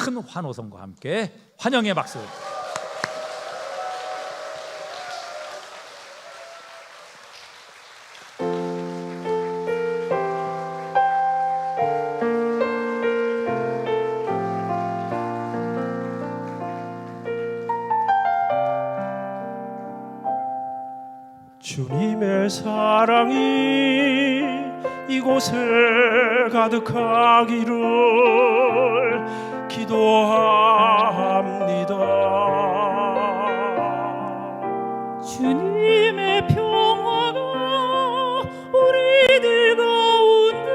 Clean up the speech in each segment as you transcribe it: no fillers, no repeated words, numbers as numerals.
큰 환호성과 함께 환영의 박수. 주님의 사랑이 이곳에 가득하기를 기도합니다. 주님의 평화가 우리들 가운데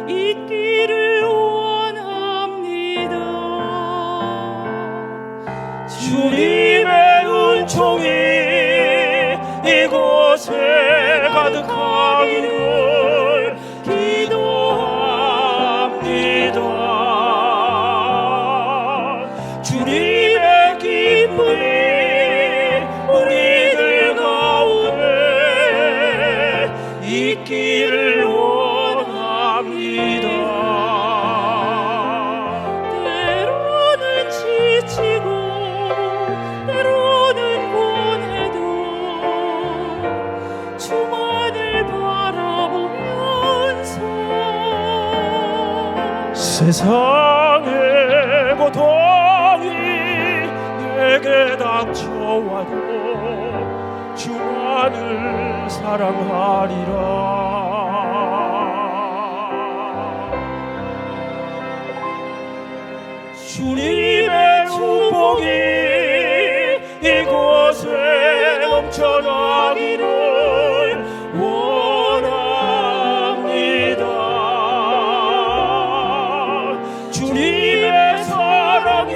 있기를 원합니다. 주님의 은총이 이곳에 가득하기를 기도합니다. 주님의 기쁨이 우리들 가운데 있기를 원합니다. 때로는 지치고 때로는 고뇌도 주만을 바라보면서 세상의 고통이 내게 닥쳐와도 주만을 사랑하리라. 주님의 축복이 이곳에 넘쳐나기를 원합니다. 주님의 사랑이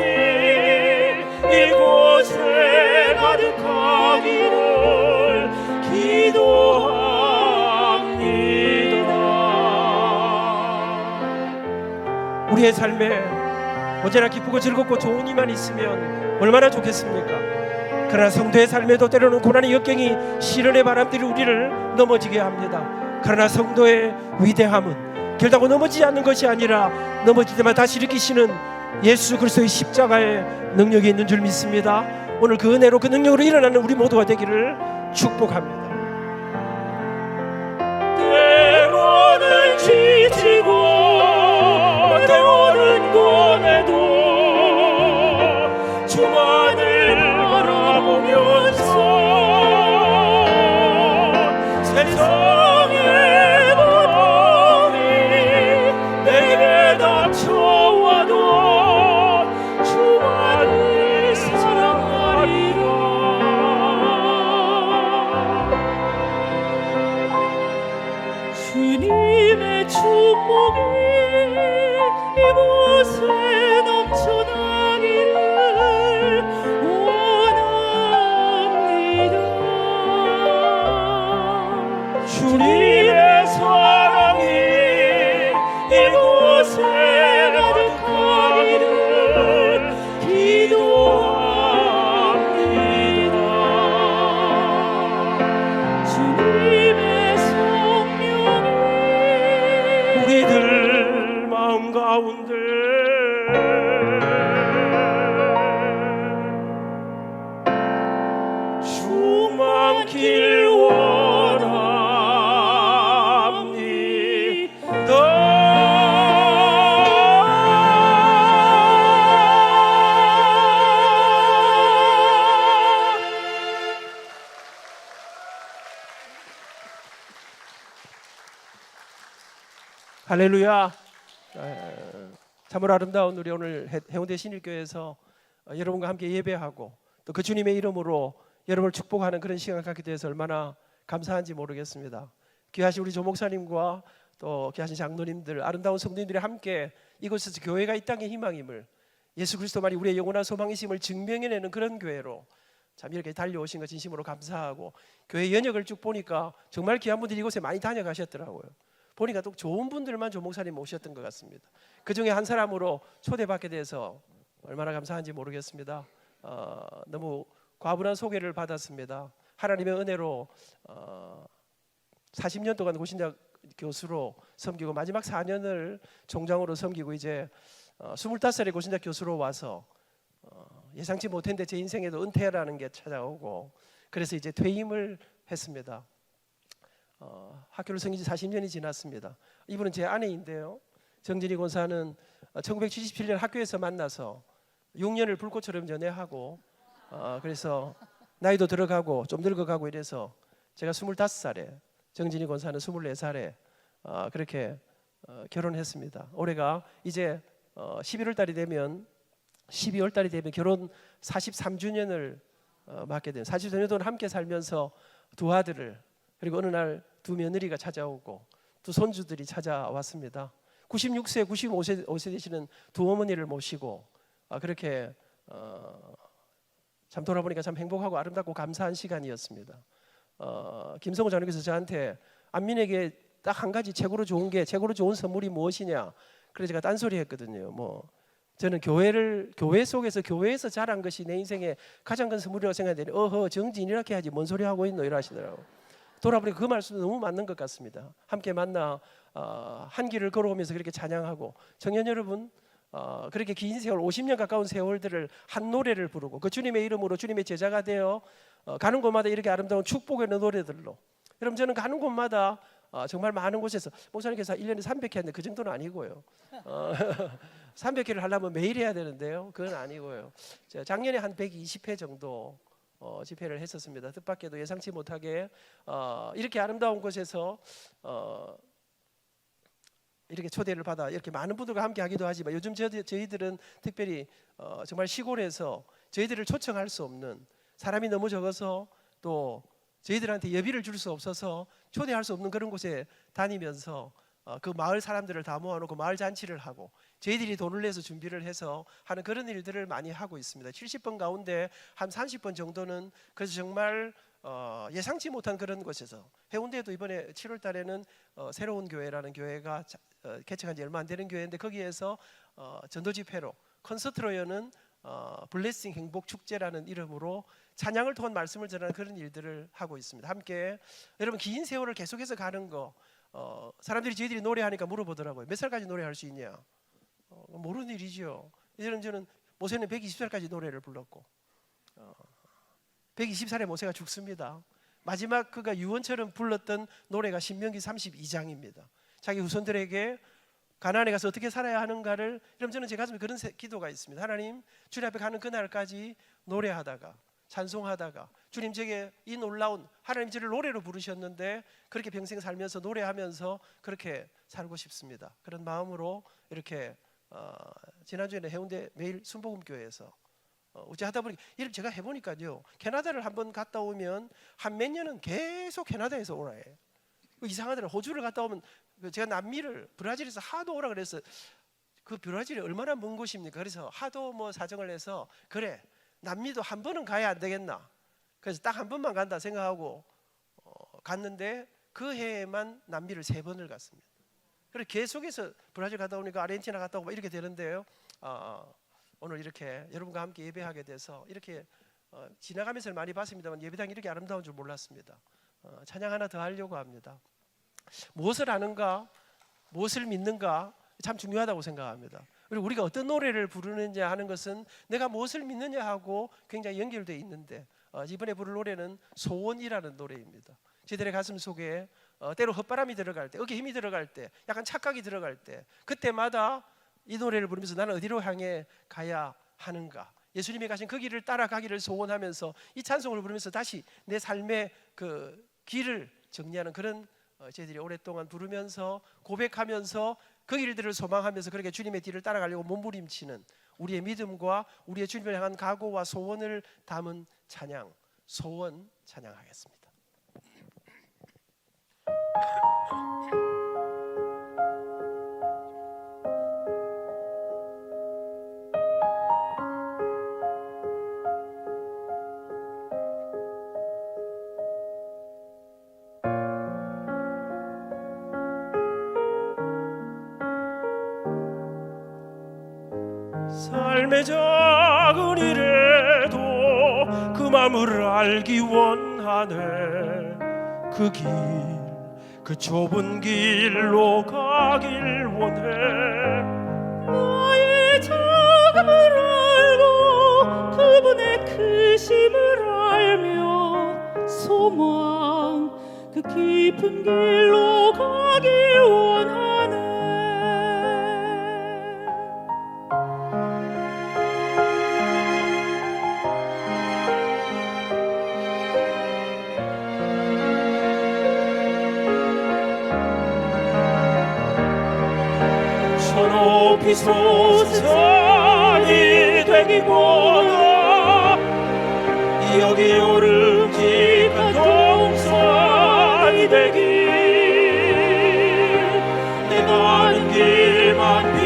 이곳에 가득하기를 기도합니다. 우리의 삶에 언제나 기쁘고 즐겁고 좋은 이만 있으면 얼마나 좋겠습니까? 그러나 성도의 삶에도 때로는 고난의 역경이 시련의 바람들이 우리를 넘어지게 합니다. 그러나 성도의 위대함은 결단코 넘어지지 않는 것이 아니라 넘어질 때마다 다시 일으키시는 예수 그리스도의 십자가의 능력이 있는 줄 믿습니다. 오늘 그 은혜로 그 능력으로 일어나는 우리 모두가 되기를 축복합니다. 때로는 지치고 때로는 고뇌도 주만을 바라보면서 세상의 고통이 내게 닥쳐와도 주만을 사랑하리라. 주님의 축복이 이곳에 넘쳐나기를 원합니다. 주님의 사랑이 이곳에 가득하기를 기도합니다. 주님의 성령이 우리들 마음 가운데 충만길 할렐루야. 참으로 아름다운 우리 오늘 해운대 신일교회에서 여러분과 함께 예배하고 또 그 주님의 이름으로 여러분을 축복하는 그런 시간을 갖게 돼서 얼마나 감사한지 모르겠습니다. 귀하신 우리 조 목사님과 또 귀하신 장로님들, 아름다운 성도님들이 함께 이곳에서 교회가 이 땅의 희망임을, 예수 그리스도만이 우리의 영원한 소망이심을 증명해내는 그런 교회로 참 이렇게 달려오신 것 진심으로 감사하고, 교회 연역을 쭉 보니까 정말 귀한 분들이 이곳에 많이 다녀가셨더라고요. 보니까 또 좋은 분들만 조 목사님 모셨던 것 같습니다. 그 중에 한 사람으로 초대받게 돼서 얼마나 감사한지 모르겠습니다. 너무 과분한 소개를 받았습니다. 하나님의 은혜로 40년 동안 고신대 교수로 섬기고 마지막 4년을 총장으로 섬기고 이제 25살에 고신대 교수로 와서 예상치 못했는데 제 인생에도 은퇴라는 게 찾아오고 그래서 이제 퇴임을 했습니다. 학교를 섬긴 지 40년이 지났습니다. 이분은 제 아내인데요. 정진희 권사는 1977년 학교에서 만나서 6년을 불꽃처럼 연애하고 그래서 나이도 들어가고 좀 늙어가고 이래서 제가 25살에 정진희 권사는 24살에 그렇게 결혼했습니다. 올해가 이제 11월 달이 되면 12월 달이 되면 결혼 43주년을 맞게 돼요. 43년 동안 함께 살면서 두 아들을 그리고 어느 날 두 며느리가 찾아오고 두 손주들이 찾아왔습니다. 96세, 95세 되시는 두 어머니를 모시고 그렇게 참 돌아보니까 참 행복하고 아름답고 감사한 시간이었습니다. 김성호 장로께서 저한테 안민에게 딱 한 가지 최고로 좋은 선물이 무엇이냐? 그래서 제가 딴소리 했거든요. 저는 교회 속에서 교회에서 자란 것이 내 인생의 가장 큰 선물이라고 생각하는데 어허 정진 이렇게 하지 뭔 소리 하고 있노 이러시더라고요. 돌아보니까 그 말씀도 너무 맞는 것 같습니다. 함께 만나 한 길을 걸어오면서 그렇게 찬양하고 청년 여러분 그렇게 긴 세월 50년 가까운 세월들을 한 노래를 부르고 그 주님의 이름으로 주님의 제자가 되어 가는 곳마다 이렇게 아름다운 축복의 노래들로 여러분 저는 가는 곳마다 정말 많은 곳에서 목사님께서 1년에 300회 하는데 그 정도는 아니고요. 300회를 하려면 매일 해야 되는데요. 그건 아니고요. 작년에 한 120회 정도 집회를 했었습니다. 뜻밖에도 예상치 못하게 이렇게 아름다운 곳에서 이렇게 초대를 받아 이렇게 많은 분들과 함께 하기도 하지만 요즘 저희들은 특별히 정말 시골에서 저희들을 초청할 수 없는 사람이 너무 적어서 또 저희들한테 예비를 줄 수 없어서 초대할 수 없는 그런 곳에 다니면서 그 마을 사람들을 다 모아놓고 마을 잔치를 하고 저희들이 돈을 내서 준비를 해서 하는 그런 일들을 많이 하고 있습니다. 70번 가운데 한 30번 정도는 그래서 정말 예상치 못한 그런 곳에서 해운대에도 이번에 7월 달에는 새로운 교회라는 교회가 개척한 지 얼마 안 되는 교회인데 거기에서 전도 집회로 콘서트로 여는 블레싱 행복 축제라는 이름으로 찬양을 통한 말씀을 전하는 그런 일들을 하고 있습니다. 함께 여러분 긴 세월을 계속해서 가는 거 사람들이 저희들이 노래하니까 물어보더라고요. 몇 살까지 노래할 수 있냐? 모르는 일이죠. 저는 모세는 120살까지 노래를 불렀고 120살에 모세가 죽습니다. 마지막 그가 유언처럼 불렀던 노래가 신명기 32장입니다. 자기 후손들에게 가나안에 가서 어떻게 살아야 하는가를 여러분 저는 제 가슴에 그런 기도가 있습니다. 하나님 주님 앞에 가는 그날까지 노래하다가 찬송하다가 주님 제게 이 놀라운 하나님 저를 노래로 부르셨는데 그렇게 평생 살면서 노래하면서 그렇게 살고 싶습니다. 그런 마음으로 이렇게 지난주에는 해운대 매일 순복음교회에서 어찌 하다 보니까 이렇게 제가 해보니까요 캐나다를 한번 갔다 오면 한 몇 년은 계속 캐나다에서 오라 해요. 이상하더라고요. 호주를 갔다 오면 제가 남미를 브라질에서 하도 오라 그래서 그 브라질이 얼마나 먼 곳입니까? 그래서 하도 사정을 해서 그래 남미도 한 번은 가야 안 되겠나. 그래서 딱 한 번만 간다 생각하고 갔는데 그 해에만 남미를 3번을 갔습니다. 그래서 계속해서 브라질 갔다 오니까 아르헨티나 갔다 오고 이렇게 되는데요. 오늘 이렇게 여러분과 함께 예배하게 돼서 이렇게 지나가면서 많이 봤습니다만 예배당이 이렇게 아름다운 줄 몰랐습니다. 찬양 하나 더 하려고 합니다. 무엇을 아는가, 무엇을 믿는가 참 중요하다고 생각합니다. 그리고 우리가 어떤 노래를 부르느냐 하는 것은 내가 무엇을 믿느냐 하고 굉장히 연결되어 있는데 이번에 부를 노래는 소원이라는 노래입니다. 저희들의 가슴 속에 때로 헛바람이 들어갈 때, 어깨 힘이 들어갈 때, 약간 착각이 들어갈 때 그때마다 이 노래를 부르면서 나는 어디로 향해 가야 하는가, 예수님이 가신 그 길을 따라가기를 소원하면서 이 찬송을 부르면서 다시 내 삶의 그 길을 정리하는 그런 저희들이 오랫동안 부르면서 고백하면서 그 길들을 소망하면서 그렇게 주님의 뒤를 따라가려고 몸부림치는 우리의 믿음과 우리의 주님을 향한 각오와 소원을 담은 찬양, 소원 찬양하겠습니다. 삶의 작은 일에도 그 마음을 알기 원하네. 그 길, 그 좁은 길로 가길 원해. 나의 깊은 길로 가길 원하네. 저 높이 솟은 산이 되기보다 여기 오름직한 동산이 되길, 내가 아는 길만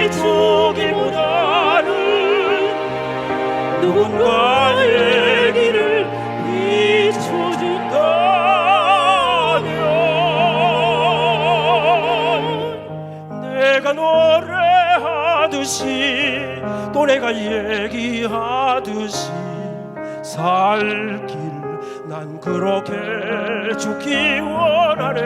비추기보다는 누군가의 길을 비춰준다면, 내가 노래하듯이 또 내가 얘기하듯이 살 길 난 그렇게 죽기 원하네.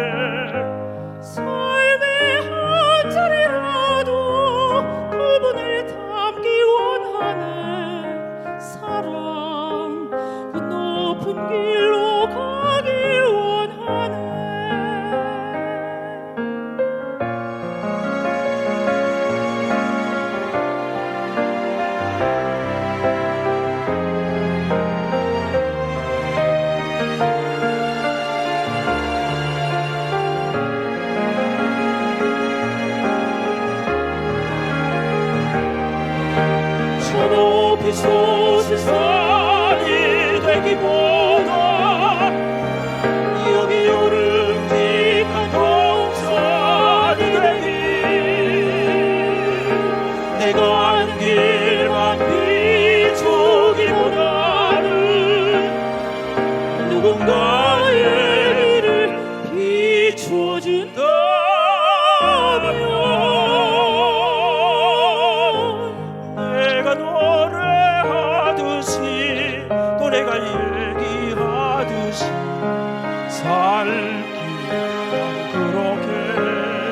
삶의 한 자리라도 그분을 닮기 원하네. 사랑 그 높은 길로 가길 원하네. 저 높이 솟은 산이 되기보다 여기 오름직한 동산이 되길, 내가 아는 길만 비추기보다는 누군가의 길을 비춰준다면, 내가 노래하듯이 또 내가 얘기하듯이 살 길 난 그렇게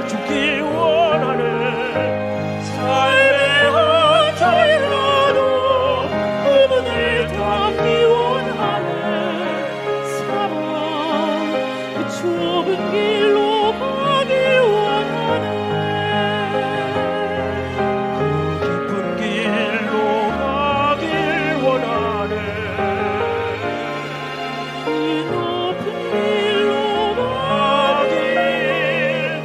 죽기 원하네. 삶의 한 자리라도 그분을 닮기 원하네. 사랑 그 좁은 길로 가길 원하네. 그 깊은 길로 가길 원하네. 그 높은 길로 가길 원하네.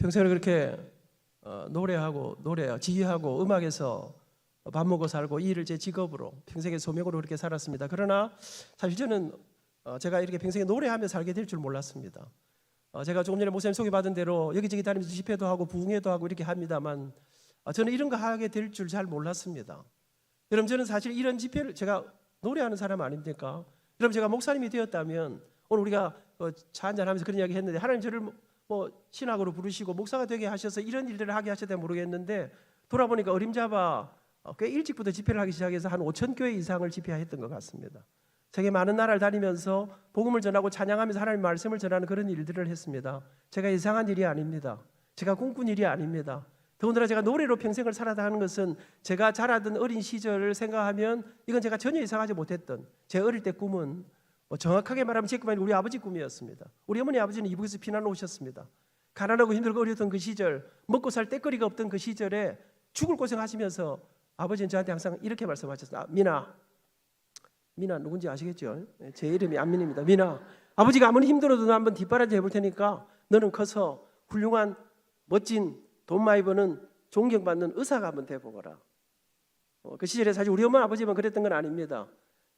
평생을 그렇게 노래하고 지휘하고 음악에서 밥 먹고 살고 이 일을 제 직업으로 평생의 소명으로 그렇게 살았습니다. 그러나 사실 저는 제가 이렇게 평생에 노래하며 살게 될 줄 몰랐습니다. 제가 조금 전에 목사님 소개받은 대로 여기저기 다니면서 집회도 하고 부흥회도 하고 이렇게 합니다만 저는 이런 거 하게 될 줄 잘 몰랐습니다. 여러분, 저는 사실 이런 집회를, 제가 노래하는 사람 아닙니까? 여러분, 제가 목사님이 되었다면 오늘 우리가 차 한잔하면서 그런 이야기 했는데 하나님 저를 뭐 신학으로 부르시고 목사가 되게 하셔서 이런 일들을 하게 하셨다 모르겠는데 돌아보니까 어림잡아 꽤 일찍부터 집회를 하기 시작해서 한 5천 교회 이상을 집회했던 것 같습니다. 세계 많은 나라를 다니면서 복음을 전하고 찬양하면서 하나님의 말씀을 전하는 그런 일들을 했습니다. 제가 예상한 일이 아닙니다. 제가 꿈꾼 일이 아닙니다. 더군다나 제가 노래로 평생을 살아다 하는 것은 제가 자라던 어린 시절을 생각하면 이건 제가 전혀 예상하지 못했던 제 어릴 때 꿈은 정확하게 말하면 제 꿈이 아니라 우리 아버지 꿈이었습니다. 우리 어머니 아버지는 이북에서 피난 오셨습니다. 가난하고 힘들고 어렸던 그 시절, 먹고 살 때거리가 없던 그 시절에 죽을 고생하시면서 아버지는 저한테 항상 이렇게 말씀하셨어요. 민아 누군지 아시겠죠? 제 이름이 안민입니다. 민아, 아버지가 아무리 힘들어도 너 한번 뒷바라지 해볼 테니까 너는 커서 훌륭한 멋진 돈 많이 버는 존경받는 의사가 한번 돼보거라. 그 시절에 사실 우리 엄마 아버지만 그랬던 건 아닙니다.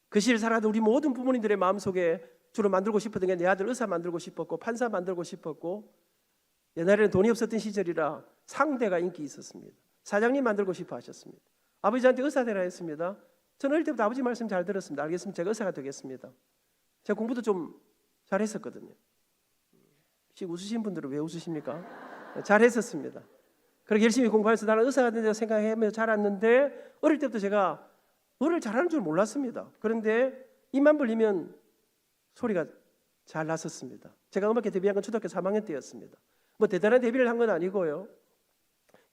그 시절 살아도 우리 모든 부모님들의 마음속에 주로 만들고 싶었던 게 내 아들 의사 만들고 싶었고 판사 만들고 싶었고, 옛날에는 돈이 없었던 시절이라 상대가 인기 있었습니다. 사장님 만들고 싶어 하셨습니다. 아버지 저한테 의사 되라 했습니다. 저는 어릴 때부터 아버지 말씀 잘 들었습니다. 알겠습니다. 제가 의사가 되겠습니다. 제가 공부도 좀 잘했었거든요. 혹시 웃으신 분들은 왜 웃으십니까? 잘했었습니다. 그렇게 열심히 공부해서 나는 의사가 된다고 생각하며 자랐는데 어릴 때부터 제가 노래를 잘하는 줄 몰랐습니다. 그런데 입만 벌리면 소리가 잘 났었습니다. 제가 음악회 데뷔한 건 초등학교 3학년 때였습니다. 뭐 대단한 데뷔를 한 건 아니고요.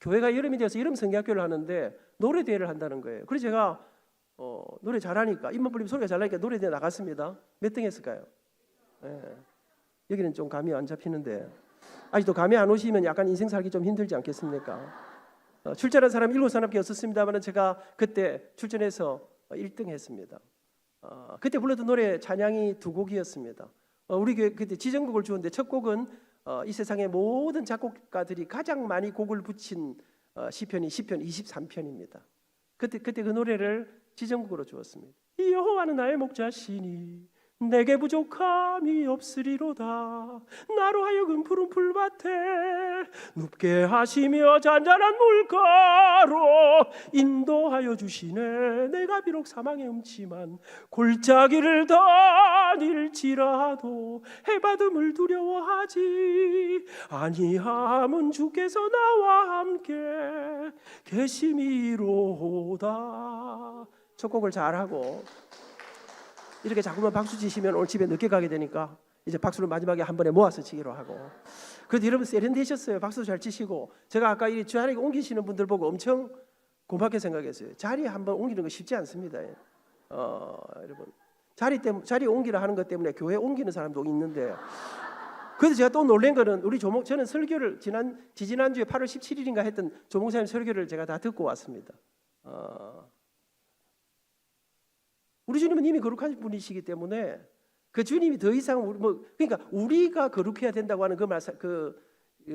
교회가 여름이 되어서 여름 성경학교를 하는데 노래 대회를 한다는 거예요. 그래서 제가 노래 잘하니까 입만 벌리면 소리가 잘 나니까 노래 대회 나갔습니다. 몇 등 했을까요? 여기는 좀 감이 안 잡히는데 아직도 감이 안 오시면 약간 인생 살기 좀 힘들지 않겠습니까? 출전한 사람 7사람밖에 없었습니다만 제가 그때 출전해서 1등 했습니다. 그때 불렀던 노래 찬양이 2곡이었습니다. 우리 교회 그때 지정곡을 주었는데 첫 곡은 이 세상의 모든 작곡가들이 가장 많이 곡을 붙인 시편이 시편 23편입니다. 그때 그 노래를 지정곡으로 주었습니다. 여호와는 나의 목자시니 내게 부족함이 없으리로다. 나로 하여금 푸른 풀밭에 눕게 하시며 잔잔한 물가로 인도하여 주시네. 내가 비록 사망의 음침한 골짜기를 다닐지라도 해받음을 두려워하지 아니함은 주께서 나와 함께 계심이로다. 첫 곡을 잘하고 이렇게 자꾸만 박수 치시면 오늘 집에 늦게 가게 되니까 이제 박수를 마지막에 한 번에 모아서 치기로 하고. 그래도 여러분 세련되셨어요. 박수 잘 치시고. 제가 아까 이 자리에 옮기시는 분들 보고 엄청 고맙게 생각했어요. 자리에 한번 옮기는 거 쉽지 않습니다. 여러분 자리 옮기라 하는 것 때문에 교회 옮기는 사람도 있는데. 그래서 제가 또 놀란 거는 우리 저는 설교를 지지난주에 8월 17일인가 했던 조목사님 설교를 제가 다 듣고 왔습니다. 우리 주님은 이미 거룩한 분이시기 때문에 그 주님이 더 이상 그러니까 우리가 거룩해야 된다고 하는 그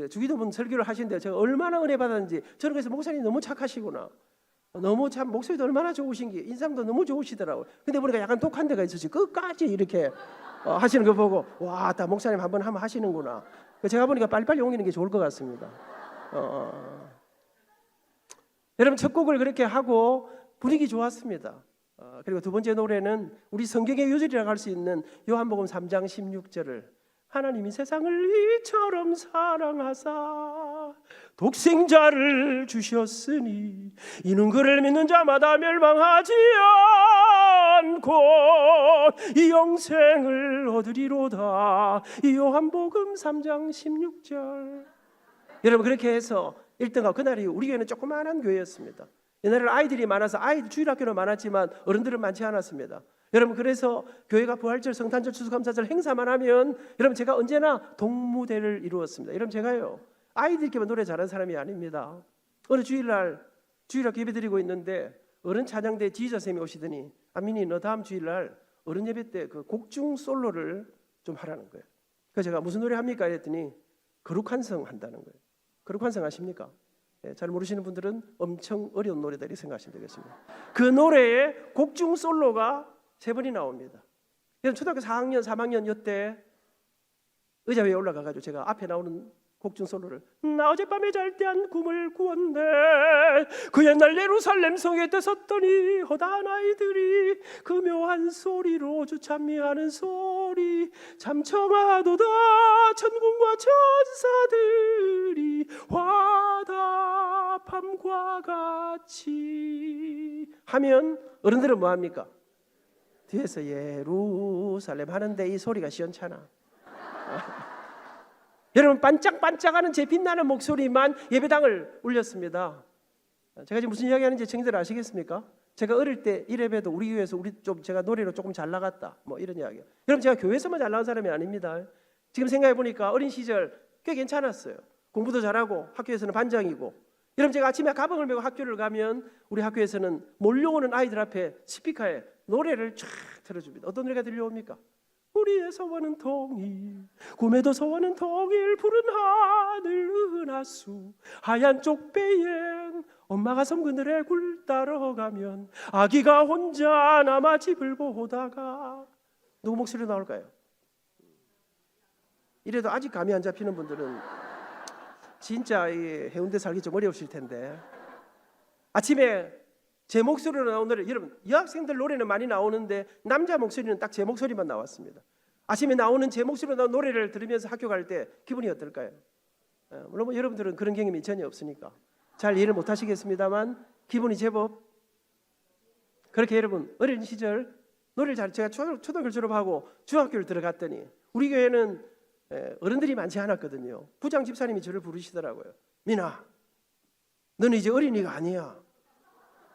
주기도문 설교를 하시는데 제가 얼마나 은혜 받았는지. 저는 그래서 목사님 너무 착하시구나. 너무 참 목소리도 얼마나 좋으신 게 인상도 너무 좋으시더라고요. 근데 보니까 약간 독한 데가 있으시 끝까지 이렇게 하시는 거 보고 와, 다 목사님 한번 하시는구나. 제가 보니까 빨리빨리 옮기는 게 좋을 것 같습니다. 여러분 첫 곡을 그렇게 하고 분위기 좋았습니다. 그리고 두 번째 노래는 우리 성경의 요절이라고 할 수 있는 요한복음 3장 16절을 하나님이 세상을 이처럼 사랑하사 독생자를 주셨으니 이는 그를 믿는 자마다 멸망하지 않고 이 영생을 얻으리로다. 이 요한복음 3장 16절. 여러분 그렇게 해서 1등하고 그날이 우리 교회는 조그마한 교회였습니다. 옛날에는 아이들이 많아서 주일학교는 많았지만 어른들은 많지 않았습니다. 여러분 그래서 교회가 부활절, 성탄절, 추수감사절 행사만 하면 여러분 제가 언제나 동무대를 이루었습니다. 여러분 제가요 아이들끼리만 노래 잘하는 사람이 아닙니다. 어느 주일날 주일학교 예배 드리고 있는데 어른 찬양대 지휘자쌤이 오시더니 안민이 너 다음 주일날 어른 예배 때 그 곡중 솔로를 좀 하라는 거예요. 그래서 제가 무슨 노래 합니까? 했더니 거룩한 성 한다는 거예요. 거룩한 성 아십니까? 잘 모르시는 분들은 엄청 어려운 노래들이 생각하시면 되겠습니다. 그 노래에 곡중 솔로가 3번이 나옵니다. 여러분 초등학교 4학년, 3학년 이때 의자 위에 올라가가지고 제가 앞에 나오는 곡중 솔로를 나 어젯밤에 잘 때 한 꿈을 꾸었네. 그 옛날 예루살렘 성에 떴었더니 허다한 아이들이 그 묘한 소리로 주찬미하는 소리 참 청하도다. 천군과 천사들이 화답함과 같이 하면 어른들은 뭐합니까? 뒤에서 예루살렘 하는데 이 소리가 시원찮아. 여러분 반짝반짝하는 제 빛나는 목소리만 예배당을 울렸습니다. 제가 지금 무슨 이야기하는지 청년들 아시겠습니까? 제가 어릴 때 이래봬도 우리 교회에서 제가 노래로 조금 잘 나갔다 뭐 이런 이야기요. 여러분 제가 교회에서만 잘 나간 사람이 아닙니다. 지금 생각해 보니까 어린 시절 꽤 괜찮았어요. 공부도 잘하고 학교에서는 반장이고. 여러분 제가 아침에 가방을 메고 학교를 가면 우리 학교에서는 몰려오는 아이들 앞에 스피커에 노래를 쫙 틀어줍니다. 어떤 노래가 들려옵니까? 우리의 소원은 통일, 꿈에도 소원은 통일, 푸른 하늘 은하수, 하얀 쪽배엔 엄마가 섬 그늘에 굴 따라가면 아기가 혼자 남아 집을 보다가 누구 목소리 나올까요? 이래도 아직 감이 안 잡히는 분들은 진짜 이 해운대 살기 좀 어려우실 텐데 아침에 제 목소리로 나오는 노래, 여러분 여학생들 노래는 많이 나오는데 남자 목소리는 딱 제 목소리만 나왔습니다. 아침에 나오는 제 목소리로 나오는 노래를 들으면서 학교 갈 때 기분이 어떨까요? 물론 뭐 여러분들은 그런 경험이 전혀 없으니까 잘 이해를 못 하시겠습니다만 기분이 제법 그렇게 여러분 어린 시절 노래를 제가 초등학교 졸업하고 중학교를 들어갔더니 우리 교회는 어른들이 많지 않았거든요. 부장 집사님이 저를 부르시더라고요. 민아, 너는 이제 어린이가 아니야.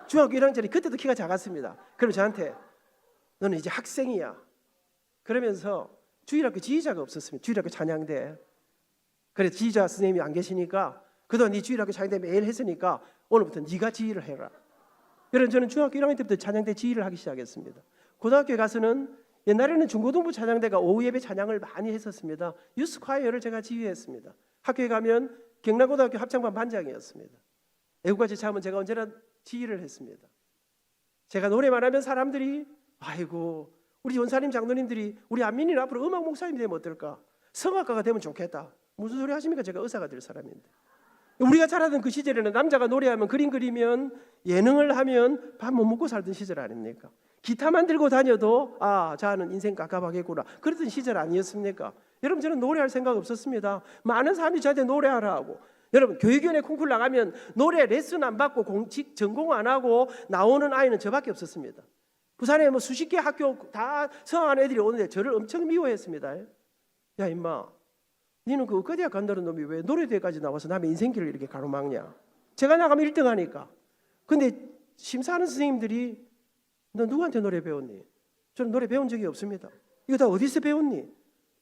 중학교 1학년짜리 그때도 키가 작았습니다. 그럼 저한테 너는 이제 학생이야. 그러면서 주일학교 지휘자가 없었습니다. 주일학교 찬양대. 그래서 지휘자 선생님이 안 계시니까 그동안 네 주일학교 찬양대 매일 했으니까 오늘부터 네가 지휘를 해라. 여러분 저는 중학교 1학년 때부터 찬양대 지휘를 하기 시작했습니다. 고등학교에 가서는 옛날에는 중고등부 찬양대가 오후 예배 찬양을 많이 했었습니다. 유스콰이어를 제가 지휘했습니다. 학교에 가면 경남고등학교 합창반 반장이었습니다. 애국가 제차하면 제가 언제나 지휘를 했습니다. 제가 노래만 하면 사람들이 아이고 우리 원사님 장로님들이 우리 안민이는 앞으로 음악 목사님이 되면 어떨까? 성악가가 되면 좋겠다. 무슨 소리 하십니까? 제가 의사가 될 사람인데. 우리가 자라던 그 시절에는 남자가 노래하면 그림 그리면 예능을 하면 밥 못 먹고 살던 시절 아닙니까? 기타만 들고 다녀도 아 자는 인생 깝깝하겠구나 그랬던 시절 아니었습니까? 여러분 저는 노래할 생각 없었습니다. 많은 사람들이 저한테 노래하라 하고 여러분 교육위원회 콩쿠르 나가면 노래 레슨 안 받고 전공 안 하고 나오는 아이는 저밖에 없었습니다. 부산에 뭐 수십 개 학교 다 성악하는 애들이 오는데 저를 엄청 미워했습니다. 야 임마 니는 그 의과대학 간다는 놈이 왜 노래대회까지 나와서 남의 인생길을 이렇게 가로막냐. 제가 나가면 1등 하니까. 근데 심사하는 선생님들이 너 누구한테 노래 배웠니? 저는 노래 배운 적이 없습니다. 이거 다 어디서 배웠니?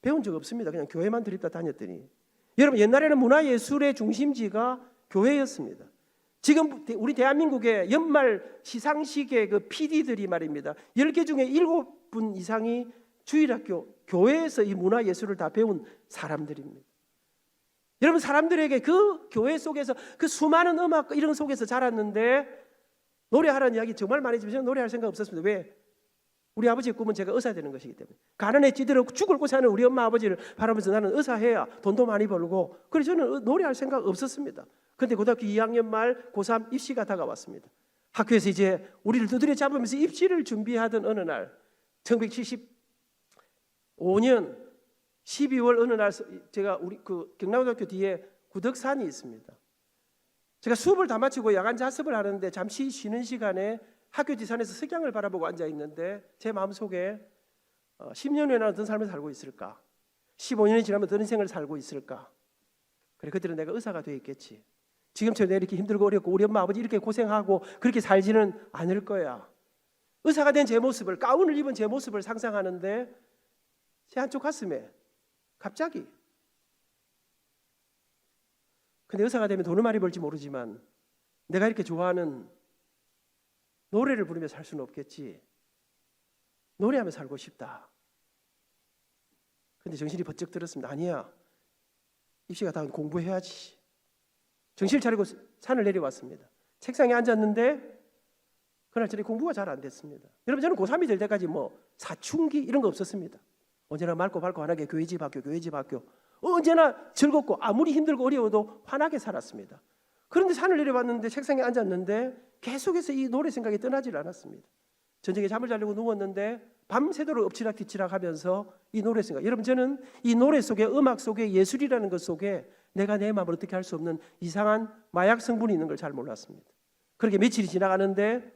배운 적 없습니다. 그냥 교회만 들입다 다녔더니. 여러분 옛날에는 문화예술의 중심지가 교회였습니다. 지금 우리 대한민국의 연말 시상식의 그 PD들이 말입니다. 10개 중에 7분 이상이 주일학교 교회에서 이 문화예술을 다 배운 사람들입니다. 여러분 사람들에게 그 교회 속에서 그 수많은 음악 이런 속에서 자랐는데 노래하라는 이야기 정말 많이 들으시면 노래할 생각 없었습니다. 왜? 우리 아버지의 꿈은 제가 의사 되는 것이기 때문에 가난에 찌들어 죽을 곳에 사는 우리 엄마 아버지를 바라보면서 나는 의사해야 돈도 많이 벌고 그래서 저는 노래할 생각 없었습니다. 그런데 고등학교 2학년 말 고3 입시가 다가왔습니다. 학교에서 이제 우리를 두드려 잡으면서 입시를 준비하던 어느 날 1975년 12월 어느 날 제가 우리 그 경남고등학교 뒤에 구덕산이 있습니다. 제가 수업을 다 마치고 야간 자습을 하는데 잠시 쉬는 시간에 학교 뒷산에서 석양을 바라보고 앉아 있는데 제 마음속에 10년 후에는 어떤 삶을 살고 있을까? 15년이 지나면 어떤 인생을 살고 있을까? 그래 그때는 내가 의사가 되어 있겠지. 지금처럼 내가 이렇게 힘들고 어렵고 우리 엄마 아버지 이렇게 고생하고 그렇게 살지는 않을 거야. 의사가 된 제 모습을 가운을 입은 제 모습을 상상하는데 제 한쪽 가슴에 갑자기 근데 의사가 되면 돈을 많이 벌지 모르지만 내가 이렇게 좋아하는 노래를 부르며 살 수는 없겠지. 노래하며 살고 싶다. 근데 정신이 번쩍 들었습니다. 아니야. 입시가 다 공부해야지. 정신을 차리고 산을 내려왔습니다. 책상에 앉았는데 그날 저녁에 공부가 잘 안 됐습니다. 여러분 저는 고3이 될 때까지 뭐 사춘기 이런 거 없었습니다. 언제나 맑고 밝고 환하게 교회 집 학교 언제나 즐겁고 아무리 힘들고 어려워도 환하게 살았습니다. 그런데 산을 내려왔는데 책상에 앉았는데 계속해서 이 노래 생각이 떠나질 않았습니다. 저녁에 잠을 자려고 누웠는데 밤새도록 엎치락뒤치락 하면서 이 노래 생각. 여러분 저는 이 노래 속에 음악 속에 예술이라는 것 속에 내가 내 마음을 어떻게 할 수 없는 이상한 마약 성분이 있는 걸 잘 몰랐습니다. 그렇게 며칠이 지나가는데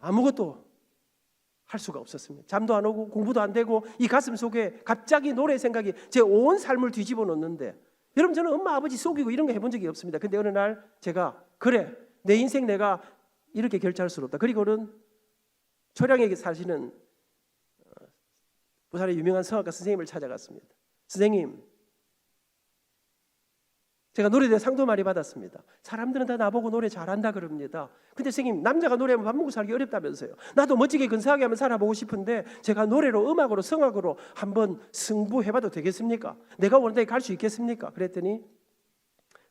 아무것도 할 수가 없었습니다. 잠도 안 오고 공부도 안 되고 이 가슴 속에 갑자기 노래 생각이 제 온 삶을 뒤집어 놓는데 여러분 저는 엄마 아버지 속이고 이런 거 해본 적이 없습니다. 근데 어느 날 제가 그래 내 인생 내가 이렇게 결정할 수는 없다. 그리고는 초량에 사시는 부산의 유명한 성악가 선생님을 찾아갔습니다. 선생님 제가 노래대 상도 많이 받았습니다. 사람들은 다 나보고 노래 잘한다 그럽니다. 근데 선생님 남자가 노래하면 밥 먹고 살기 어렵다면서요. 나도 멋지게 근사하게 하면 살아보고 싶은데 제가 노래로 음악으로 성악으로 한번 승부해봐도 되겠습니까? 내가 원하는 데 갈 수 있겠습니까? 그랬더니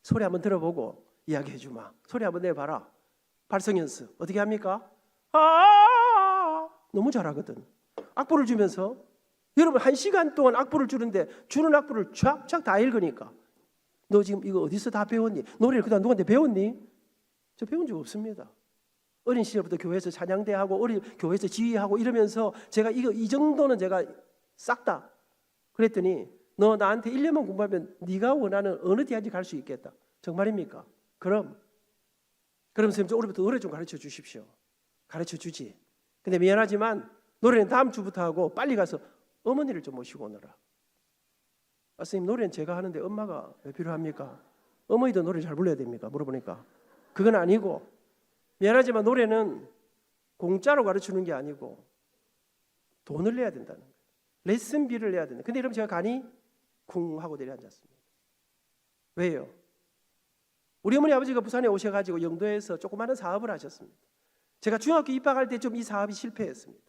소리 한번 들어보고 이야기해주마. 소리 한번 내봐라. 발성연습 어떻게 합니까? 너무 잘하거든. 악보를 주면서 여러분 1시간 동안 악보를 주는데 주는 악보를 쫙쫙 다 읽으니까 너 지금 이거 어디서 다 배웠니? 노래를 그동안 누구한테 배웠니? 저 배운 적 없습니다. 어린 시절부터 교회에서 찬양대하고 교회에서 지휘하고 이러면서 제가 이 정도는 제가 싹 다 그랬더니 너 나한테 1년만 공부하면 네가 원하는 어느 대학인지 갈 수 있겠다. 정말입니까? 그럼 선생님 올해부터 노래 좀 가르쳐 주십시오. 가르쳐 주지. 근데 미안하지만 노래는 다음 주부터 하고 빨리 가서 어머니를 좀 모시고 오너라. 선생님 노래는 제가 하는데 엄마가 왜 필요합니까? 어머니도 노래 잘 불러야 됩니까? 물어보니까 그건 아니고 미안하지만 노래는 공짜로 가르치는 게 아니고 돈을 내야 된다는 거예요. 레슨비를 내야 된다. 근데 여러분 제가 간이 쿵 하고 내려앉았습니다. 왜요? 우리 어머니 아버지가 부산에 오셔가지고 영도에서 조그마한 사업을 하셨습니다. 제가 중학교 입학할 때 좀 이 사업이 실패했습니다.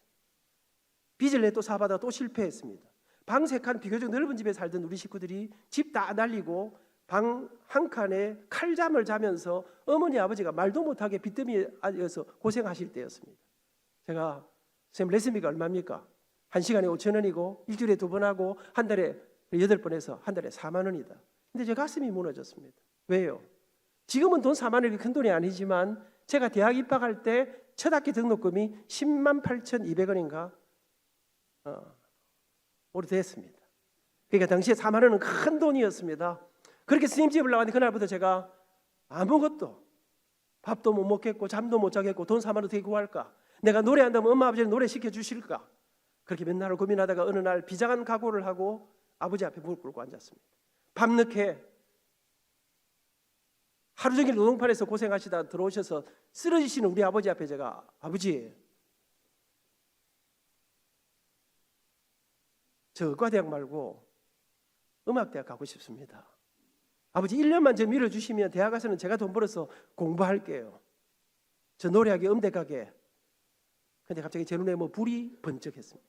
빚을 내 또 사업하다가 또 실패했습니다. 방 3칸 비교적 넓은 집에 살던 우리 식구들이 집 다 날리고 방 한 칸에 칼잠을 자면서 어머니 아버지가 말도 못하게 빚더미에 앉아서 고생하실 때였습니다. 제가 선생님 레슨비가 얼마입니까? 1시간에 5,000원이고 일주일에 2번 하고 한 달에 8번 해서 한 달에 4만 원이다. 근데 제 가슴이 무너졌습니다. 왜요? 지금은 돈 4만 원이 큰 돈이 아니지만 제가 대학 입학할 때 첫 학기 등록금이 10만 8,200원인가 오래됐습니다. 그러니까 당시에 4만 원은 큰 돈이었습니다. 그렇게 스님 집을 나왔는데 그날부터 제가 아무것도 밥도 못 먹겠고 잠도 못 자겠고 돈 4만 원 어떻게 구할까? 내가 노래한다면 엄마 아버지는 노래 시켜주실까? 그렇게 맨날 고민하다가 어느 날 비장한 각오를 하고 아버지 앞에 무릎 꿇고 앉았습니다. 밤늦게 하루 종일 노동판에서 고생하시다 들어오셔서 쓰러지시는 우리 아버지 앞에 제가 아버지 저 의과대학 말고 음악대학 가고 싶습니다. 아버지 1년만 저 밀어주시면 대학 가서는 제가 돈 벌어서 공부할게요. 저 노래하게 음대 가게. 근데 갑자기 제 눈에 불이 번쩍했습니다.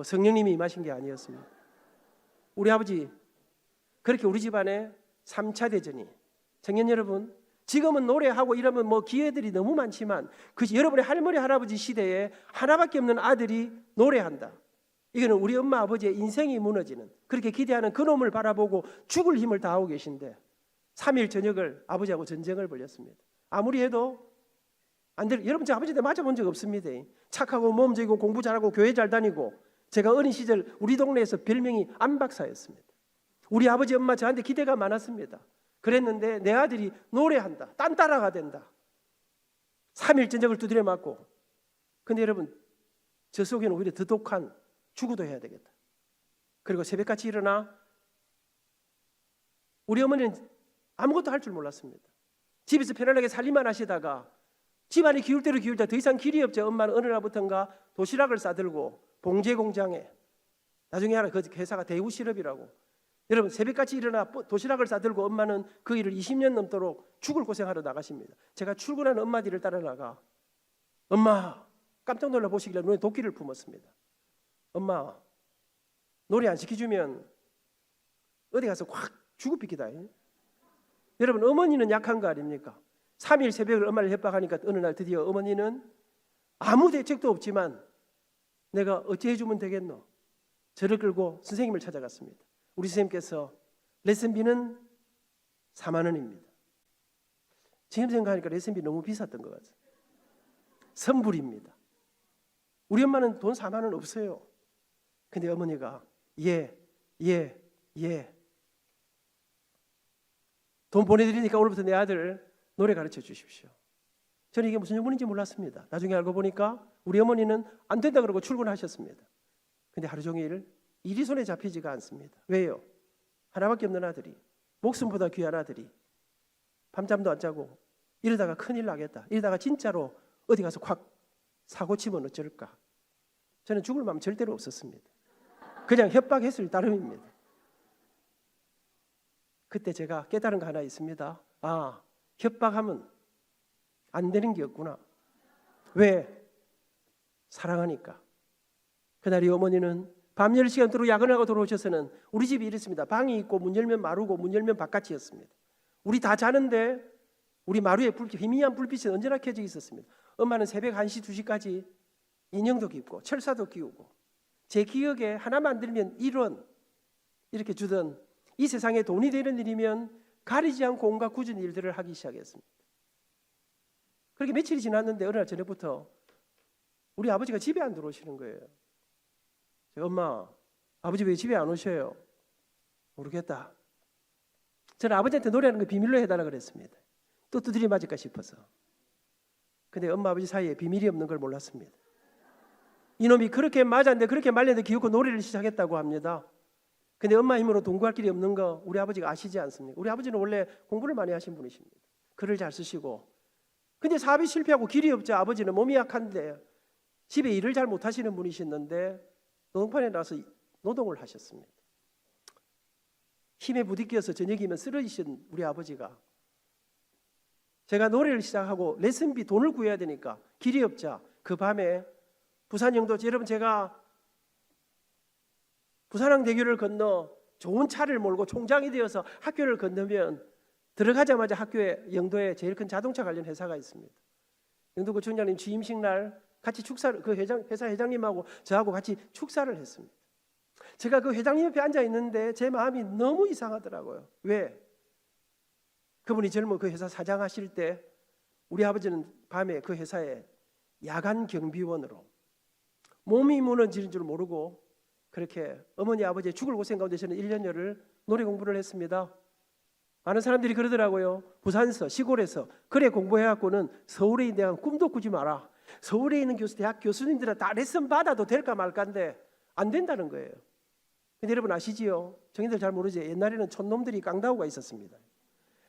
성령님이 임하신 게 아니었습니다. 우리 아버지 그렇게 우리 집안에 3차 대전이 청년 여러분 지금은 노래하고 이러면 기회들이 너무 많지만 여러분의 할머니 할아버지 시대에 하나밖에 없는 아들이 노래한다. 이거는 우리 엄마 아버지의 인생이 무너지는 그렇게 기대하는 그놈을 바라보고 죽을 힘을 다하고 계신데 3일 저녁을 아버지하고 전쟁을 벌였습니다. 아무리 해도 안 될. 여러분 저 아버지한테 맞아본 적 없습니다. 착하고 모험적이고 공부 잘하고 교회 잘 다니고 제가 어린 시절 우리 동네에서 별명이 안박사였습니다. 우리 아버지 엄마 저한테 기대가 많았습니다. 그랬는데 내 아들이 노래한다. 딴따라가 된다. 3일 전쟁을 두드려 맞고 근데 여러분 저 속에는 오히려 더 독한 죽어도 해야 되겠다. 그리고 새벽같이 일어나 우리 어머니는 아무것도 할 줄 몰랐습니다. 집에서 편안하게 살림만 하시다가 집안이 기울 대로 기울다 더 이상 길이 없죠. 엄마는 어느 날부터인가 도시락을 싸들고 봉제 공장에 나중에 알아 그 회사가 대우시럽이라고 여러분 새벽같이 일어나 도시락을 싸들고 엄마는 그 일을 20년 넘도록 죽을 고생하러 나가십니다. 제가 출근하는 엄마 뒤를 따라 나가 엄마 깜짝 놀라 보시길래 눈에 도끼를 품었습니다. 엄마 노래 안 시켜주면 어디 가서 확 죽을 삐기다. 여러분 어머니는 약한 거 아닙니까? 3일 새벽을 엄마를 협박하니까 어느 날 드디어 어머니는 아무 대책도 없지만 내가 어찌 해주면 되겠노? 저를 끌고 선생님을 찾아갔습니다. 우리 선생님께서 레슨비는 4만 원입니다. 지금 생각하니까 레슨비 너무 비쌌던 것 같아요. 선불입니다. 우리 엄마는 돈 4만 원 없어요. 근데 어머니가 돈 보내드리니까 오늘부터 내 아들 노래 가르쳐 주십시오. 저는 이게 무슨 유문인지 몰랐습니다. 나중에 알고 보니까 우리 어머니는 안 된다 그러고 출근하셨습니다. 근데 하루 종일 일이 손에 잡히지가 않습니다. 왜요? 하나밖에 없는 아들이 목숨보다 귀한 아들이 밤잠도 안 자고 이러다가 큰일 나겠다. 이러다가 진짜로 어디 가서 확 사고 치면 어쩔까? 저는 죽을 마음 절대로 없었습니다. 그냥 협박했을 따름입니다. 그때 제가 깨달은 거 하나 있습니다. 협박하면 안 되는 게 없구나. 왜? 사랑하니까. 그날 이 어머니는 밤 10시간 들어 야근하고 돌아오셔서는 우리 집이 이랬습니다. 방이 있고 문 열면 마루고 문 열면 바깥이었습니다. 우리 다 자는데 우리 마루에 희미한 불빛이 언제나 켜져 있었습니다. 엄마는 새벽 1시, 2시까지 인형도 깁고 철사도 끼우고 제 기억에 하나만 들면 1원 이렇게 주던 이 세상에 돈이 되는 일이면 가리지 않고 온갖 굳은 일들을 하기 시작했습니다. 그렇게 며칠이 지났는데 어느 날 저녁부터 우리 아버지가 집에 안 들어오시는 거예요. 제가, 엄마, 아버지 왜 집에 안 오셔요? 모르겠다. 저는 아버지한테 노래하는 거 비밀로 해달라 그랬습니다. 또 두드려 맞을까 싶어서. 근데 엄마 아버지 사이에 비밀이 없는 걸 몰랐습니다. 이놈이 그렇게 맞았는데 그렇게 말렸는데 기어코 노래를 시작했다고 합니다. 근데 엄마 힘으로 동거할 길이 없는 거 우리 아버지가 아시지 않습니까? 우리 아버지는 원래 공부를 많이 하신 분이십니다. 글을 잘 쓰시고. 근데 사업이 실패하고 길이 없자 아버지는 몸이 약한데 집에 일을 잘 못하시는 분이셨는데 노동판에 나서 노동을 하셨습니다. 힘에 부딪혀서 저녁이면 쓰러지신 우리 아버지가 제가 노래를 시작하고 레슨비 돈을 구해야 되니까 길이 없자 그 밤에 부산영도, 여러분 제가 부산항대교를 건너 좋은 차를 몰고 총장이 되어서 학교를 건너면 들어가자마자 학교에 영도에 제일 큰 자동차 관련 회사가 있습니다. 영도구 총장님 취임식 날 같이 축사를, 그 회사 회장님하고 저하고 같이 축사를 했습니다. 제가 그 회장님 옆에 앉아 있는데 제 마음이 너무 이상하더라고요. 왜? 그분이 젊은 그 회사 사장하실 때 우리 아버지는 밤에 그 회사에 야간 경비원으로 몸이 무너지는 줄 모르고 그렇게 어머니 아버지의 죽을 고생 가운데 저는 1년여를 노래 공부를 했습니다. 많은 사람들이 그러더라고요. 부산서 시골에서 그래 공부해갖고는 서울에 대한 꿈도 꾸지 마라. 서울에 있는 대학 교수님들은 다 레슨 받아도 될까 말까인데 안 된다는 거예요. 근데 여러분 아시지요? 정인들 잘 모르지? 옛날에는 촌놈들이 깡다구가 있었습니다.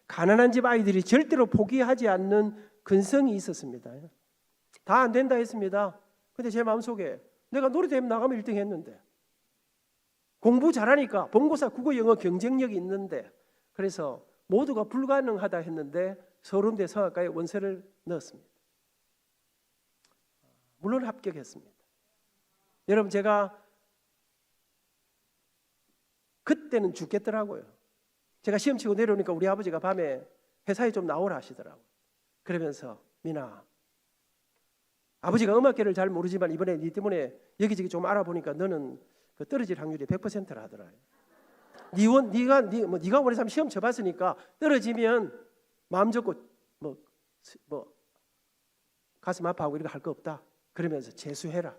가난한 집 아이들이 절대로 포기하지 않는 근성이 있었습니다. 다 안 된다 했습니다. 근데 제 마음속에 내가 노래대회 나가면 1등 했는데 공부 잘하니까 본고사 국어 영어 경쟁력이 있는데 그래서 모두가 불가능하다 했는데 서울대 성악과에 원서를 넣었습니다. 물론 합격했습니다. 여러분 제가 그때는 죽겠더라고요. 제가 시험 치고 내려오니까 우리 아버지가 밤에 회사에 좀 나오라 하시더라고요. 그러면서 민아, 아버지가 음악계를 잘 모르지만 이번에 네 때문에 여기저기 좀 알아보니까 너는 그 떨어질 확률이 100%라 하더라고요. 네가 원해서 시험 쳐봤으니까 떨어지면 마음 접고 뭐 가슴 아파하고 이런 거 할 거 없다. 그러면서 재수해라.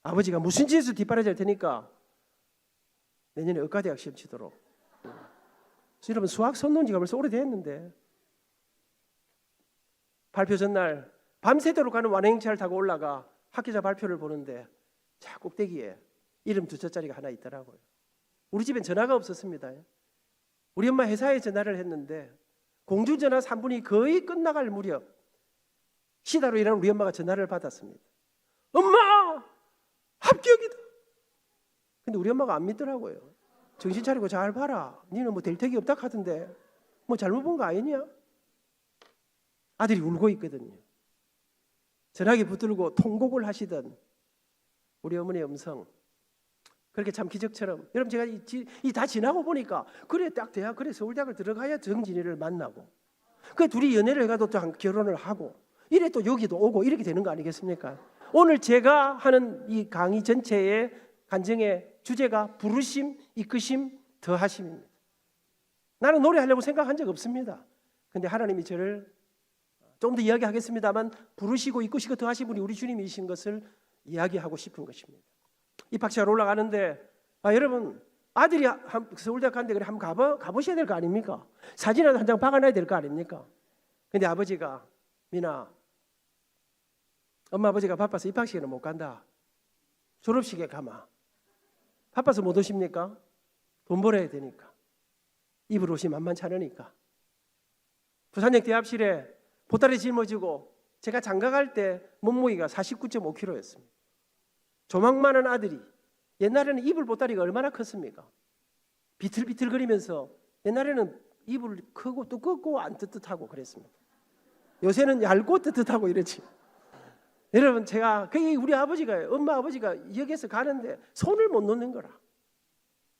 아버지가 무슨 짓에서 뒷바라지할 테니까 내년에 의과대학 시험 치도록. 여러분 수학 선논지가 벌써 오래됐는데 발표 전날 밤새도록 가는 완행차를 타고 올라가 학교자 발표를 보는데 자 꼭대기에 이름 2자짜리가 하나 있더라고요. 우리 집엔 전화가 없었습니다. 우리 엄마 회사에 전화를 했는데 공중전화 3분이 거의 끝나갈 무렵 시다로 일하는 우리 엄마가 전화를 받았습니다. 엄마! 합격이다! 근데 우리 엄마가 안 믿더라고요. 정신 차리고 잘 봐라. 니는 뭐 될 택이 없다 하던데 뭐 잘못 본 거 아니냐? 아들이 울고 있거든요. 전화기 붙들고 통곡을 하시던 우리 어머니의 음성 그렇게 참 기적처럼 여러분 제가 이 다 지나고 보니까 그래 딱 대학 그래 서울대학을 들어가야 정진이를 만나고 그 둘이 연애를 해가도 또 결혼을 하고 이래 또 여기도 오고 이렇게 되는 거 아니겠습니까? 오늘 제가 하는 이 강의 전체의 간증의 주제가 부르심, 이끄심, 더하심입니다. 나는 노래하려고 생각한 적 없습니다. 근데 하나님이 저를 좀 더 이야기하겠습니다만 부르시고 이끄시고 더하신 분이 우리 주님이신 것을 이야기하고 싶은 것입니다. 입학시간 올라가는데 여러분 아들이 서울대학 갔는데 그래 한번 가보셔야 될 거 아닙니까? 사진이라도 한 장 박아놔야 될 거 아닙니까? 근데 아버지가 민아 엄마 아버지가 바빠서 입학식에는 못 간다. 졸업식에 가마. 바빠서 못 오십니까? 돈 벌어야 되니까. 입을 옷이 만만치 않으니까. 부산역 대합실에 보따리 짊어지고 제가 장가갈 때 몸무게가 49.5kg였습니다. 조망만한 아들이 옛날에는 이불 보따리가 얼마나 컸습니까? 비틀비틀거리면서 옛날에는 이불 크고 두껍고 안 뜨뜻하고 그랬습니다. 요새는 얇고 뜨뜻하고 이러지. 여러분 제가 우리 아버지가 엄마 아버지가 여기에서 가는데 손을 못 놓는 거라.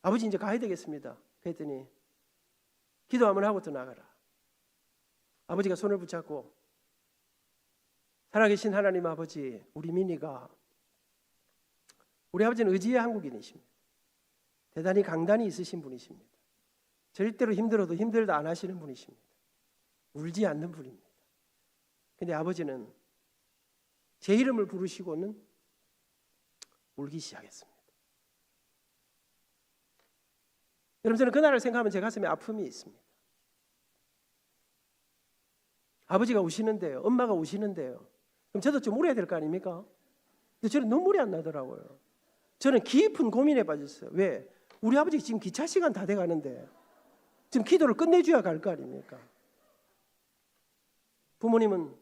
아버지 이제 가야 되겠습니다. 그랬더니 기도 한번 하고 또 나가라. 아버지가 손을 붙잡고 살아계신 하나님 아버지 우리 민이가 우리 아버지는 의지의 한국인이십니다. 대단히 강단이 있으신 분이십니다. 절대로 힘들어도 힘들다 안 하시는 분이십니다. 울지 않는 분입니다. 근데 아버지는 제 이름을 부르시고는 울기 시작했습니다. 여러분, 저는 그날을 생각하면 제 가슴에 아픔이 있습니다. 아버지가 우시는데요, 엄마가 우시는데요. 그럼 저도 좀 울어야 될 거 아닙니까? 근데 저는 눈물이 안 나더라고요. 저는 깊은 고민에 빠졌어요. 왜? 우리 아버지 지금 기차 시간 다 돼가는데 지금 기도를 끝내줘야 갈 거 아닙니까? 부모님은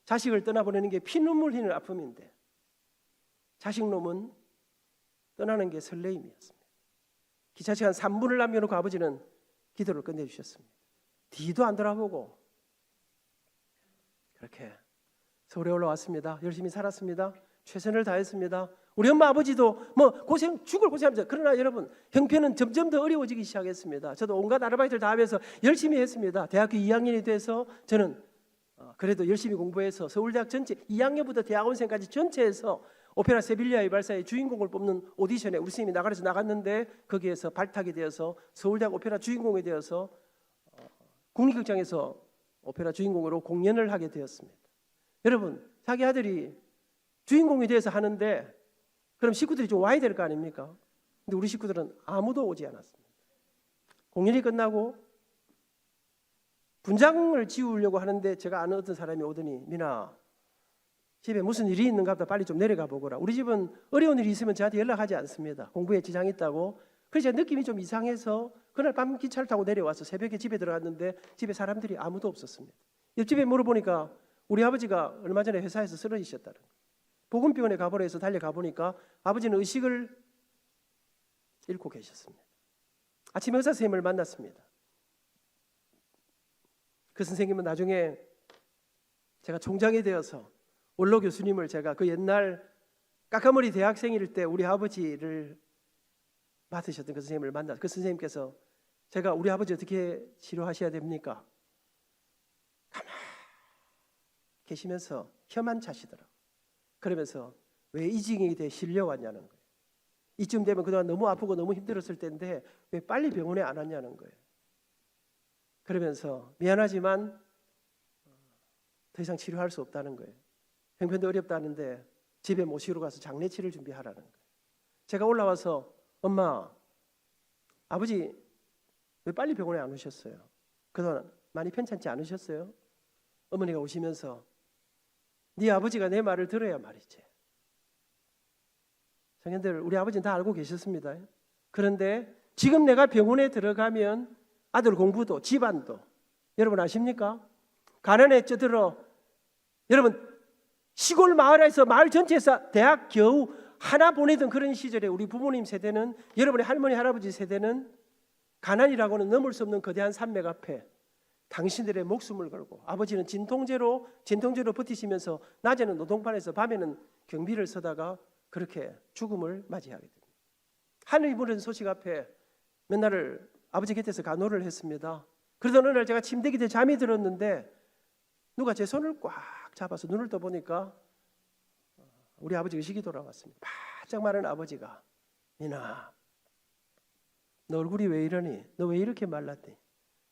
자식을 떠나보내는 게 피눈물 흘리는 아픔인데 자식놈은 떠나는 게 설레임이었습니다. 기차 시간 3분을 남겨놓고 아버지는 기도를 끝내주셨습니다. 뒤도 안 돌아보고 그렇게 서울에 올라왔습니다. 열심히 살았습니다. 최선을 다했습니다. 우리 엄마 아버지도 뭐 죽을 고생합니다. 그러나 여러분, 형편은 점점 더 어려워지기 시작했습니다. 저도 온갖 아르바이트를 다 하면서 열심히 했습니다. 대학교 2학년이 돼서 저는 그래도 열심히 공부해서 서울대학 전체 2학년부터 대학원생까지 전체에서 오페라 세빌리아의 발사의 주인공을 뽑는 오디션에 우리 스님이 나갔는데 거기에서 발탁이 되어서 서울대학 오페라 주인공이 되어서 국립극장에서 오페라 주인공으로 공연을 하게 되었습니다. 여러분, 자기 아들이 주인공이 돼서 하는데 그럼 식구들이 좀 와야 될 거 아닙니까? 근데 우리 식구들은 아무도 오지 않았습니다. 공연이 끝나고 분장을 지우려고 하는데 제가 아는 어떤 사람이 오더니 민아, 집에 무슨 일이 있는가 보다 빨리 좀 내려가 보거라. 우리 집은 어려운 일이 있으면 저한테 연락하지 않습니다. 공부에 지장이 있다고. 그래서 느낌이 좀 이상해서 그날 밤 기차를 타고 내려와서 새벽에 집에 들어갔는데 집에 사람들이 아무도 없었습니다. 옆집에 물어보니까 우리 아버지가 얼마 전에 회사에서 쓰러지셨다는 거예요. 보건병원에 가보라 해서 달려가 보니까 아버지는 의식을 잃고 계셨습니다. 아침에 의사 선생님을 만났습니다. 그 선생님은 나중에 제가 총장이 되어서 원로 교수님을 제가 그 옛날 까까머리 대학생일 때 우리 아버지를 맡으셨던 그 선생님을 만났어요. 그 선생님께서 제가 우리 아버지 어떻게 치료하셔야 됩니까? 가만히 계시면서 혀만 차시더라고요. 그러면서 왜 이징이 돼 실려왔냐는 거예요. 이쯤 되면 그동안 너무 아프고 너무 힘들었을 텐데 왜 빨리 병원에 안 왔냐는 거예요. 그러면서 미안하지만 더 이상 치료할 수 없다는 거예요. 형편도 어렵다는데 집에 모시러 가서 장례치를 준비하라는 거예요. 제가 올라와서 엄마, 아버지 왜 빨리 병원에 안 오셨어요? 그동안 많이 편찮지 않으셨어요? 어머니가 오시면서 네 아버지가 내 말을 들어야 말이지. 성현들, 우리 아버지는 다 알고 계셨습니다. 그런데 지금 내가 병원에 들어가면 아들 공부도 집안도 여러분 아십니까? 가난에 쪄들어 여러분 시골 마을에서 마을 전체에서 대학 겨우 하나 보내던 그런 시절에 우리 부모님 세대는, 여러분의 할머니 할아버지 세대는 가난이라고는 넘을 수 없는 거대한 산맥 앞에 당신들의 목숨을 걸고 아버지는 진통제로 버티시면서 낮에는 노동판에서 밤에는 경비를 서다가 그렇게 죽음을 맞이하게 됩니다. 하늘이 부른 소식 앞에 몇 날을 아버지 곁에서 간호를 했습니다. 그러던 어느 날 제가 침대 곁에 잠이 들었는데 누가 제 손을 꽉 잡아서 눈을 떠보니까 우리 아버지 의식이 돌아왔습니다. 바짝 마른 아버지가 민아, 너 얼굴이 왜 이러니? 너 왜 이렇게 말랐니?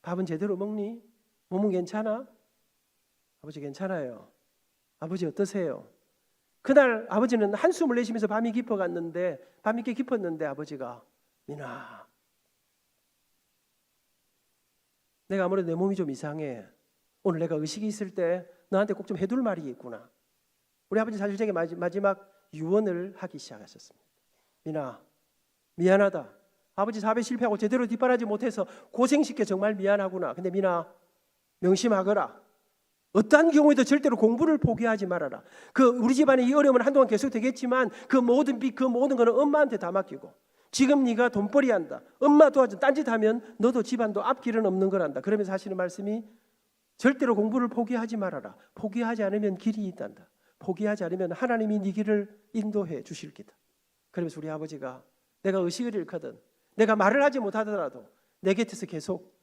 밥은 제대로 먹니? 몸은 괜찮아? 아버지 괜찮아요. 아버지 어떠세요? 그날 아버지는 한숨을 내쉬면서 밤이 꽤 깊었는데 아버지가 민아, 내가 아무래도 내 몸이 좀 이상해. 오늘 내가 의식이 있을 때 너한테 꼭 좀 해둘 말이 있구나. 우리 아버지 사실 제게 마지막 유언을 하기 시작하셨습니다. 민아, 미안하다. 아버지 사업에 실패하고 제대로 뒷바라지 못해서 고생시켜 정말 미안하구나. 근데 민아, 명심하거라. 어떠한 경우에도 절대로 공부를 포기하지 말아라. 우리 집안의 이 어려움은 한동안 계속 되겠지만 그 모든 빚, 그 모든 거는 엄마한테 다 맡기고 지금 네가 돈벌이 한다. 엄마 도와줘. 딴짓하면 너도 집안도 앞길은 없는 거란다. 그러면서 하시는 말씀이 절대로 공부를 포기하지 말아라. 포기하지 않으면 길이 있단다. 포기하지 않으면 하나님이 네 길을 인도해 주실 기다. 그러면서 우리 아버지가 내가 의식을 잃거든, 내가 말을 하지 못하더라도 내 곁에서 계속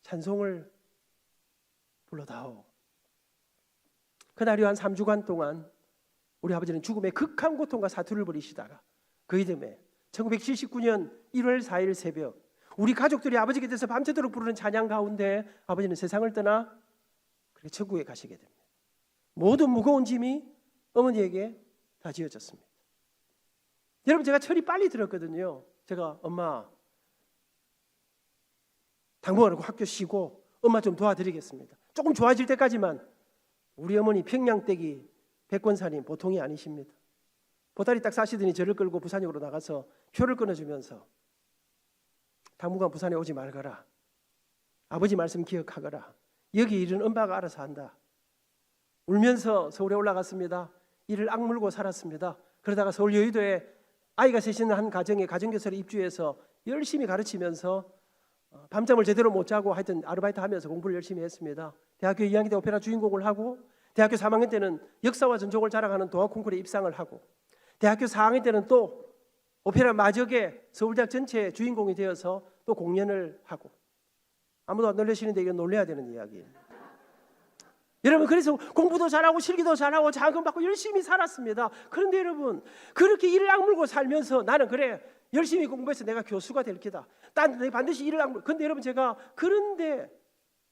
찬송을 불러다오. 그날이 한 3주간 동안 우리 아버지는 죽음의 극한 고통과 사투를 벌이시다가 그 이듬해 1979년 1월 4일 새벽 우리 가족들이 아버지 곁에서 밤새도록 부르는 찬양 가운데 아버지는 세상을 떠나 그리고 천국에 가시게 됩니다. 모든 무거운 짐이 어머니에게 다 지어졌습니다. 여러분, 제가 철이 빨리 들었거든요. 제가 엄마 당분간 학교 쉬고 엄마 좀 도와드리겠습니다. 조금 좋아질 때까지만. 우리 어머니 평양댁이 백권산이 보통이 아니십니다. 보따리 딱 싸시더니 저를 끌고 부산역으로 나가서 표를 끊어주면서 당분간 부산에 오지 말거라. 아버지 말씀 기억하거라. 여기 일은 엄마가 알아서 한다. 울면서 서울에 올라갔습니다. 이를 악물고 살았습니다. 그러다가 서울 여의도에 아이가 셋 있는 한 가정에 가정교사를 입주해서 열심히 가르치면서 밤잠을 제대로 못 자고 하여튼 아르바이트 하면서 공부를 열심히 했습니다. 대학교 2학년 때 오페라 주인공을 하고, 대학교 3학년 때는 역사와 전통을 자랑하는 동화 콩쿠르에 입상을 하고, 대학교 4학년 때는 또 오페라 마적의 서울대학 전체 주인공이 되어서 또 공연을 하고. 아무도 안 놀라시는데 이건 놀래야 되는 이야기예요. 여러분, 그래서 공부도 잘하고 실기도 잘하고 자금 받고 열심히 살았습니다. 그런데 여러분, 그렇게 일을 악물고 살면서 나는 그래 열심히 공부해서 내가 교수가 될 기다. 난 반드시 일을 악물. 근데 여러분, 제가 그런데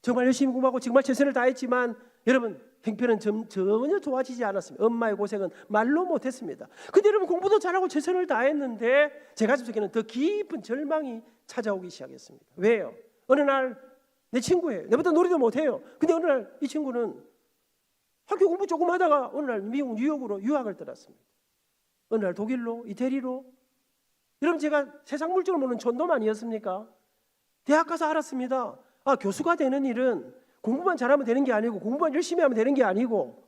정말 열심히 공부하고 정말 최선을 다했지만 여러분, 형편은 전혀 좋아지지 않았습니다. 엄마의 고생은 말로 못했습니다. 근데 여러분, 공부도 잘하고 최선을 다했는데 제 가슴 속에는 더 깊은 절망이 찾아오기 시작했습니다. 왜요? 어느 날 내 친구예요. 내보다 놀이도 못해요. 근데 어느 날 이 친구는 학교 공부 조금 하다가 어느 날 미국 뉴욕으로 유학을 떠났습니다. 어느 날 독일로, 이태리로. 여러분, 제가 세상 물정을 모르는 촌놈 아니었습니까? 대학 가서 알았습니다. 아, 교수가 되는 일은 공부만 잘하면 되는 게 아니고 공부만 열심히 하면 되는 게 아니고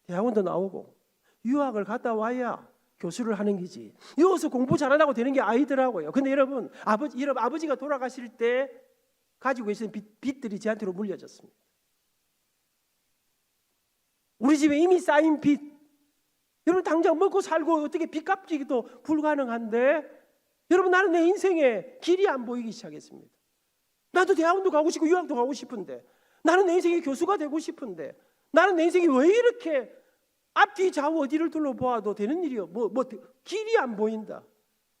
대학원도 나오고 유학을 갔다 와야 교수를 하는 거지. 여기서 공부 잘하라고 되는 게 아니더라고요. 근데 여러분, 아버지가 돌아가실 때 가지고 계신 빚들이 저한테로 물려졌습니다. 우리 집에 이미 쌓인 빚. 여러분, 당장 먹고 살고 어떻게 빚 갚기도 불가능한데 여러분, 나는 내 인생에 길이 안 보이기 시작했습니다. 나도 대학원도 가고 싶고 유학도 가고 싶은데, 나는 내 인생의 교수가 되고 싶은데, 나는 내 인생이 왜 이렇게 앞뒤 좌우 어디를 둘러보아도 되는 일이요? 길이 안 보인다.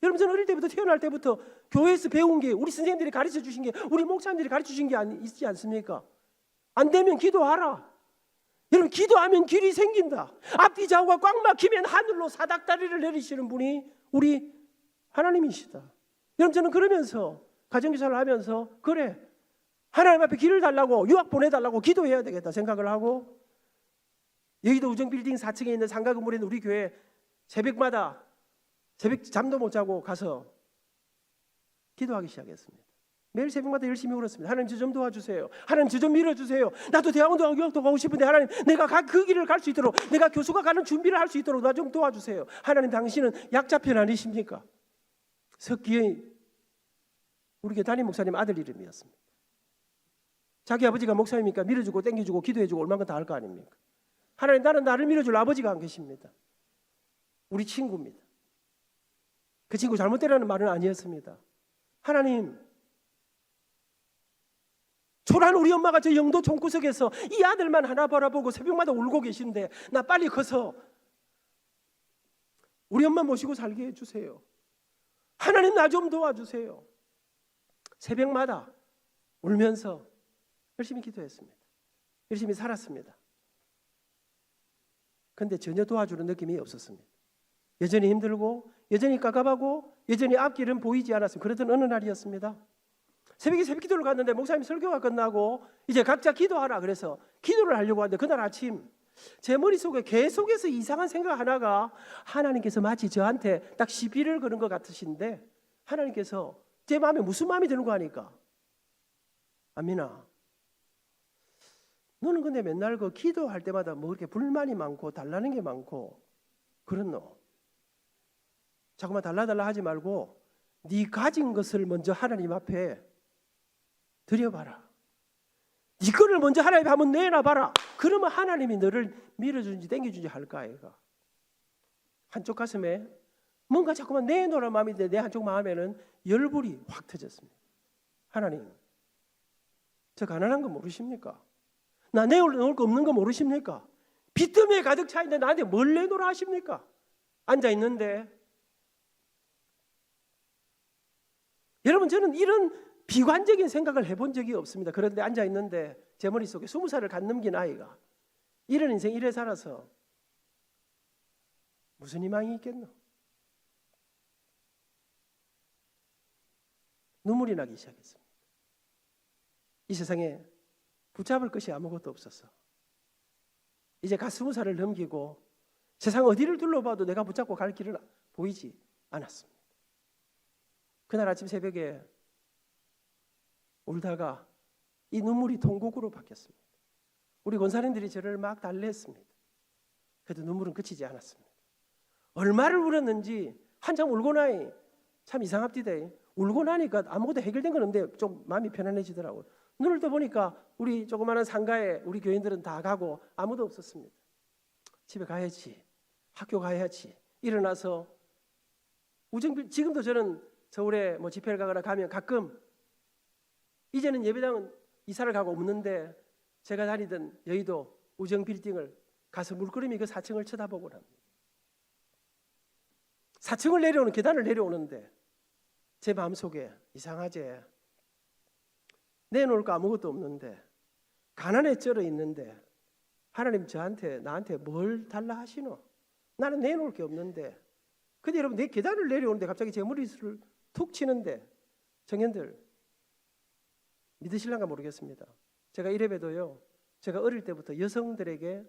여러분, 저는 어릴 때부터 태어날 때부터 교회에서 배운 게, 우리 선생님들이 가르쳐 주신 게, 우리 목사님들이 가르쳐 주신 게 있지 않습니까? 안 되면 기도하라. 여러분, 기도하면 길이 생긴다. 앞뒤 좌우가 꽉 막히면 하늘로 사닥다리를 내리시는 분이 우리 하나님이시다. 여러분, 저는 그러면서 가정교사를 하면서 그래, 하나님 앞에 길을 달라고, 유학 보내달라고 기도해야 되겠다 생각을 하고, 여의도 우정빌딩 4층에 있는 상가 건물에 있는 우리 교회 새벽마다 새벽 잠도 못 자고 가서 기도하기 시작했습니다. 매일 새벽마다 열심히 울었습니다. 하나님, 저 좀 도와주세요. 하나님, 저 좀 밀어주세요. 나도 대학원도 가고 유학도 가고 싶은데 하나님, 내가 그 길을 갈 수 있도록, 내가 교수가 가는 준비를 할 수 있도록 나 좀 도와주세요. 하나님, 당신은 약자편 아니십니까? 석기의 우리 교회 담임 목사님 아들 이름이었습니다. 자기 아버지가 목사님이니까 밀어주고 땡겨주고 기도해주고 얼마나 다 할 거 아닙니까? 하나님, 나를 밀어줄 아버지가 안 계십니다. 우리 친구입니다. 그 친구 잘못되라는 말은 아니었습니다. 하나님, 초라한 우리 엄마가 저 영도 총구석에서 이 아들만 하나 바라보고 새벽마다 울고 계신데 나 빨리 커서 우리 엄마 모시고 살게 해주세요. 하나님, 나 좀 도와주세요. 새벽마다 울면서 열심히 기도했습니다. 열심히 살았습니다. 그런데 전혀 도와주는 느낌이 없었습니다. 여전히 힘들고 여전히 깝깝하고 여전히 앞길은 보이지 않았습니다. 그러던 어느 날이었습니다. 새벽에 새벽 기도를 갔는데 목사님 설교가 끝나고 이제 각자 기도하라 그래서 기도를 하려고 하는데 그날 아침 제 머릿속에 계속해서 이상한 생각 하나가, 하나님께서 마치 저한테 딱 시비를 거는 것 같으신데 하나님께서 제 마음에 무슨 마음이 드는 거 하니까, 아미나, 너는 근데 맨날 그 기도할 때마다 뭐 그렇게 불만이 많고 달라는 게 많고 그렇노? 자꾸만 달라달라 하지 말고 네 가진 것을 먼저 하나님 앞에 드려봐라. 네 거를 먼저 하나님 앞에 한번 내놔봐라. 그러면 하나님이 너를 밀어주는지 땡겨주는지 할까 아이가. 한쪽 가슴에 뭔가 자꾸만 내놓으라는 마음인데 내 한쪽 마음에는 열불이 확 터졌습니다. 하나님, 저 가난한 거 모르십니까? 나 내놓을 거 없는 거 모르십니까? 빚더미에 가득 차 있는데 나한테 뭘 내놓으라 하십니까? 앉아 있는데, 여러분, 저는 이런 비관적인 생각을 해본 적이 없습니다. 그런데 앉아 있는데 제 머릿속에 20살을 갓 넘긴 아이가 이런 인생 이래 살아서 무슨 희망이 있겠노? 눈물이 나기 시작했습니다. 이 세상에 붙잡을 것이 아무것도 없었어. 이제 갓 20살을 넘기고 세상 어디를 둘러봐도 내가 붙잡고 갈 길은 보이지 않았습니다. 그날 아침 새벽에 울다가 이 눈물이 통곡으로 바뀌었습니다. 우리 권사님들이 저를 막 달래했습니다. 그래도 눈물은 그치지 않았습니다. 얼마를 울었는지 한참 울고 나니 참 이상합디다. 울고 나니까 아무것도 해결된 건 없는데 좀 마음이 편안해지더라고요. 눈을 떠보니까 우리 조그마한 상가에 우리 교인들은 다 가고 아무도 없었습니다. 집에 가야지, 학교 가야지. 일어나서 지금도 저는 서울에 뭐 집회를 가거나 가면 가끔 이제는 예배당은 이사를 가고 없는데 제가 다니던 여의도 우정 빌딩을 가서 물끄러미 그 4층을 쳐다보고 합니다. 4층을 내려오는 계단을 내려오는데 제 마음속에 이상하지, 내놓을 거 아무것도 없는데 가난에 쩔어 있는데 하나님 나한테 뭘 달라 하시노? 나는 내놓을 게 없는데. 근데 여러분, 내 계단을 내려오는데 갑자기 제 머리를 툭 치는데, 청년들 믿으실란가 모르겠습니다. 제가 이래봬도요, 제가 어릴 때부터 여성들에게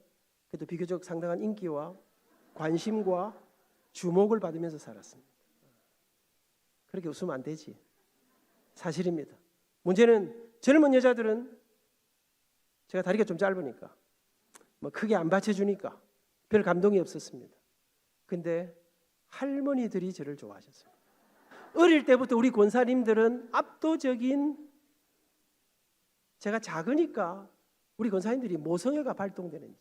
그래도 비교적 상당한 인기와 관심과 주목을 받으면서 살았습니다. 그렇게 웃으면 안 되지. 사실입니다. 문제는 젊은 여자들은 제가 다리가 좀 짧으니까 뭐 크게 안 받쳐주니까 별 감동이 없었습니다. 근데 할머니들이 저를 좋아하셨어요. 어릴 때부터 우리 권사님들은 압도적인, 제가 작으니까 우리 권사님들이 모성애가 발동되는지,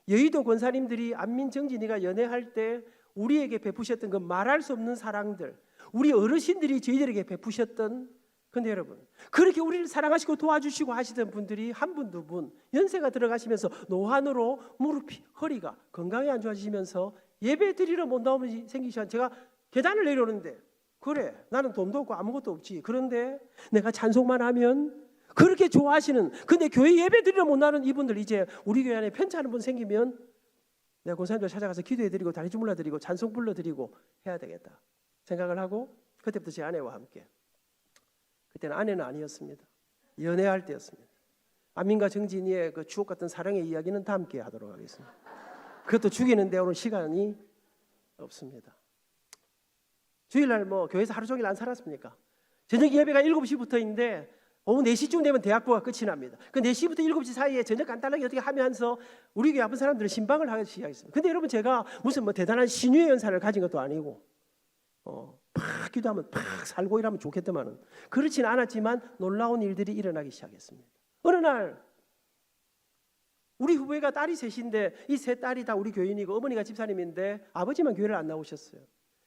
여의도 권사님들이 안민정진이가 연애할 때 우리에게 베푸셨던 그 말할 수 없는 사랑들, 우리 어르신들이 저희들에게 베푸셨던, 근데 여러분, 그렇게 우리를 사랑하시고 도와주시고 하시던 분들이 한 분, 두 분, 연세가 들어가시면서 노환으로 무릎이, 허리가 건강이 안 좋아지시면서 예배 드리러 못 나오면 생기시한, 제가 계단을 내려오는데, 그래, 나는 돈도 없고 아무것도 없지. 그런데 내가 찬송만 하면 그렇게 좋아하시는, 근데 교회 예배 드리러 못 나오는 이분들, 이제 우리 교회 안에 편찮은 분 생기면 내가 권사님들 찾아가서 기도해드리고 다리 주물러드리고 찬송 불러드리고 해야 되겠다 생각을 하고, 그때부터 제 아내와 함께, 그때는 아내는 아니었습니다. 연애할 때였습니다. 안민과 정진이의 그 추억 같은 사랑의 이야기는 다음 기회에 하도록 하겠습니다. 그것도 죽이는데 오늘 시간이 없습니다. 주일날 뭐 교회에서 하루 종일 안 살았습니까? 저녁 예배가 7시부터인데 오후 4시쯤 되면 대학부가 끝이 납니다. 그 4시부터 7시 사이에 저녁 간단하게 어떻게 하면서 우리 교회 아픈 사람들은 신방을 하기 시작했습니다. 근데 여러분, 제가 무슨 뭐 대단한 신유의 연사를 가진 것도 아니고 팍 기도하면 팍 살고 이러면 좋겠더만은 그렇진 않았지만 놀라운 일들이 일어나기 시작했습니다. 어느 날 우리 후배가 딸이 셋인데 이 세 딸이 다 우리 교인이고 어머니가 집사님인데 아버지만 교회를 안 나오셨어요.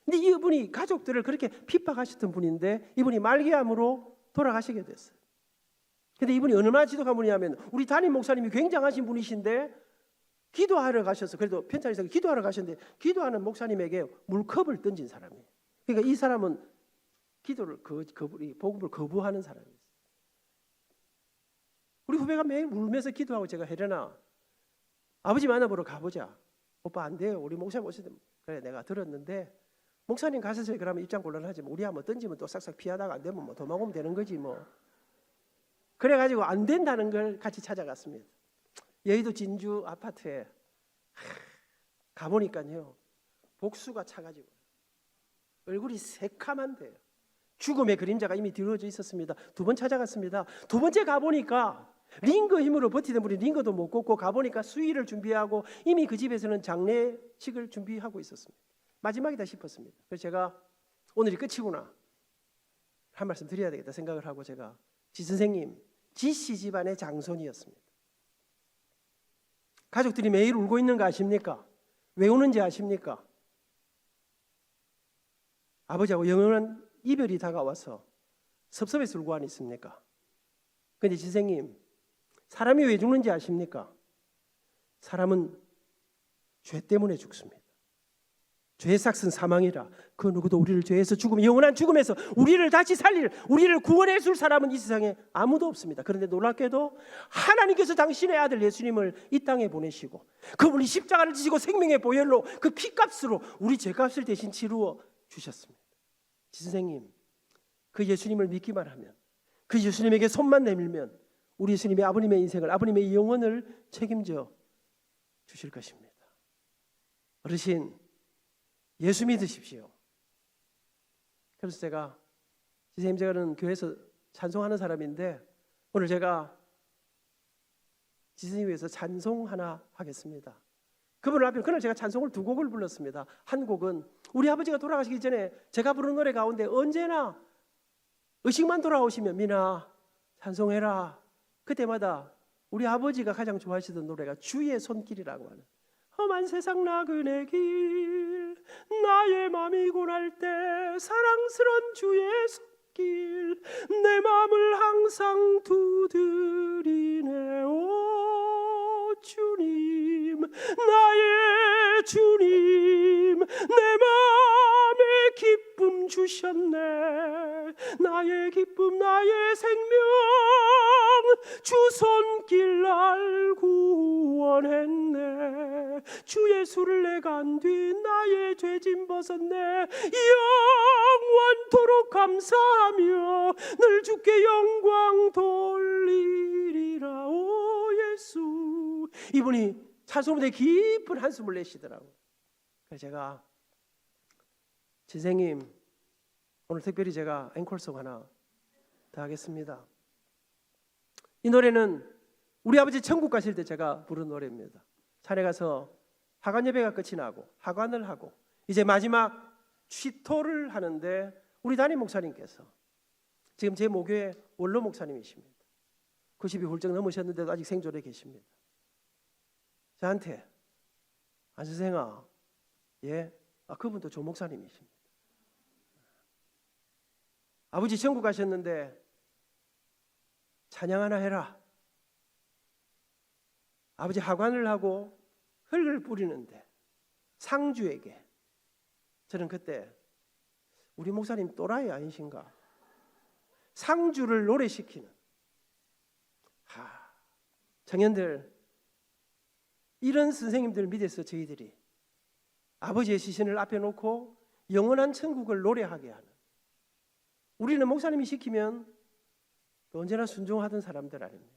근데 이분이 가족들을 그렇게 핍박하셨던 분인데 이분이 말기암으로 돌아가시게 됐어요. 근데 이분이 얼마나 지독한 분이냐면 우리 담임 목사님이 굉장하신 분이신데 기도하러 가셔서, 그래도 편찬에서 기도하러 가셨는데 기도하는 목사님에게 물컵을 던진 사람이에요. 그러니까 이 사람은 기도를 복음을 거부하는 사람이었어요. 우리 후배가 매일 울면서 기도하고, 제가 혜련아, 아버지 만나보러 가보자. 오빠 안 돼요. 우리 목사님 오시대. 그래, 내가 들었는데 목사님 가셔서 그러면 입장 곤란하지. 우리 한번 던지면 또 싹싹 피하다가 안 되면 뭐 도망오면 되는 거지 뭐. 그래가지고 안 된다는 걸 같이 찾아갔습니다. 여의도 진주 아파트에 가보니까요, 복수가 차가지고 얼굴이 새카만데요. 죽음의 그림자가 이미 뒤로져 있었습니다. 2번 찾아갔습니다. 2번째 가보니까 링거 힘으로 버티던 분이 링거도 못 꽂고, 가보니까 수의를 준비하고 이미 그 집에서는 장례식을 준비하고 있었습니다. 마지막이다 싶었습니다. 그래서 제가 오늘이 끝이구나, 한 말씀 드려야 되겠다 생각을 하고, 제가 지 선생님, 지씨 집안의 장손이었습니다. 가족들이 매일 울고 있는 거 아십니까? 왜 우는지 아십니까? 아버지하고 영원한 이별이 다가와서 섭섭해서 울고 안 있습니까? 그런데 지 선생님, 사람이 왜 죽는지 아십니까? 사람은 죄 때문에 죽습니다. 죄의 삭은 사망이라. 그 누구도 우리를 죄에서 죽음, 영원한 죽음에서 우리를 다시 살릴, 우리를 구원해 줄 사람은 이 세상에 아무도 없습니다. 그런데 놀랍게도 하나님께서 당신의 아들 예수님을 이 땅에 보내시고 그분이 십자가를 지시고 생명의 보혈로 그 피값으로 우리 죄값을 대신 치루어 주셨습니다. 지선생님, 그 예수님을 믿기만 하면, 그 예수님에게 손만 내밀면 우리 예수님이 아버님의 인생을, 아버님의 영혼을 책임져 주실 것입니다. 어르신, 예수 믿으십시오. 그래서 제가, 지선생님, 제가는 교회에서 찬송하는 사람인데 오늘 제가 지선생님 위해서 찬송 하나 하겠습니다. 그분을 앞에, 그날 제가 찬송을 2곡을 불렀습니다. 한 곡은 우리 아버지가 돌아가시기 전에 제가 부른 노래 가운데 언제나 의식만 돌아오시면 미나 찬송해라, 그때마다 우리 아버지가 가장 좋아하시던 노래가 주의 손길이라고 하는, 험한 세상 나그네 길 나의 맘이 고날 때 사랑스런 주의 손길 내 맘을 항상 두드리네. 오 주님, 나의 주님, 내 맘에 기쁨 주셨네. 나의 기쁨, 나의 생명, 주 손길 날 구원했네. 주 예수를 내가 안 뒤 나의 죄짐 벗었네. 영원토록 감사하며 늘 주께 영광 돌리리라. 오 예수. 이분이 찬송에 깊은 한숨을 내시더라고요. 그래서 제가, 지생님, 오늘 특별히 제가 앵콜송 하나 더 하겠습니다. 이 노래는 우리 아버지 천국 가실 때 제가 부른 노래입니다. 산에 가서 하관 예배가 끝이 나고 하관을 하고 이제 마지막 취토를 하는데 우리 담임 목사님께서, 지금 제 모교의 원로 목사님이십니다. 90이 훌쩍 넘으셨는데도 아직 생존해 계십니다. 저한테, 안 선생아, 예, 그분도 조 목사님이십니다. 아버지 천국 가셨는데 찬양 하나 해라. 아버지 하관을 하고 흙을 뿌리는데 상주에게, 저는 그때 우리 목사님 또라이 아니신가, 상주를 노래시키는, 청년들, 이런 선생님들 밑에서 저희들이 아버지의 시신을 앞에 놓고 영원한 천국을 노래하게 하는, 우리는 목사님이 시키면 언제나 순종하던 사람들 아닙니까?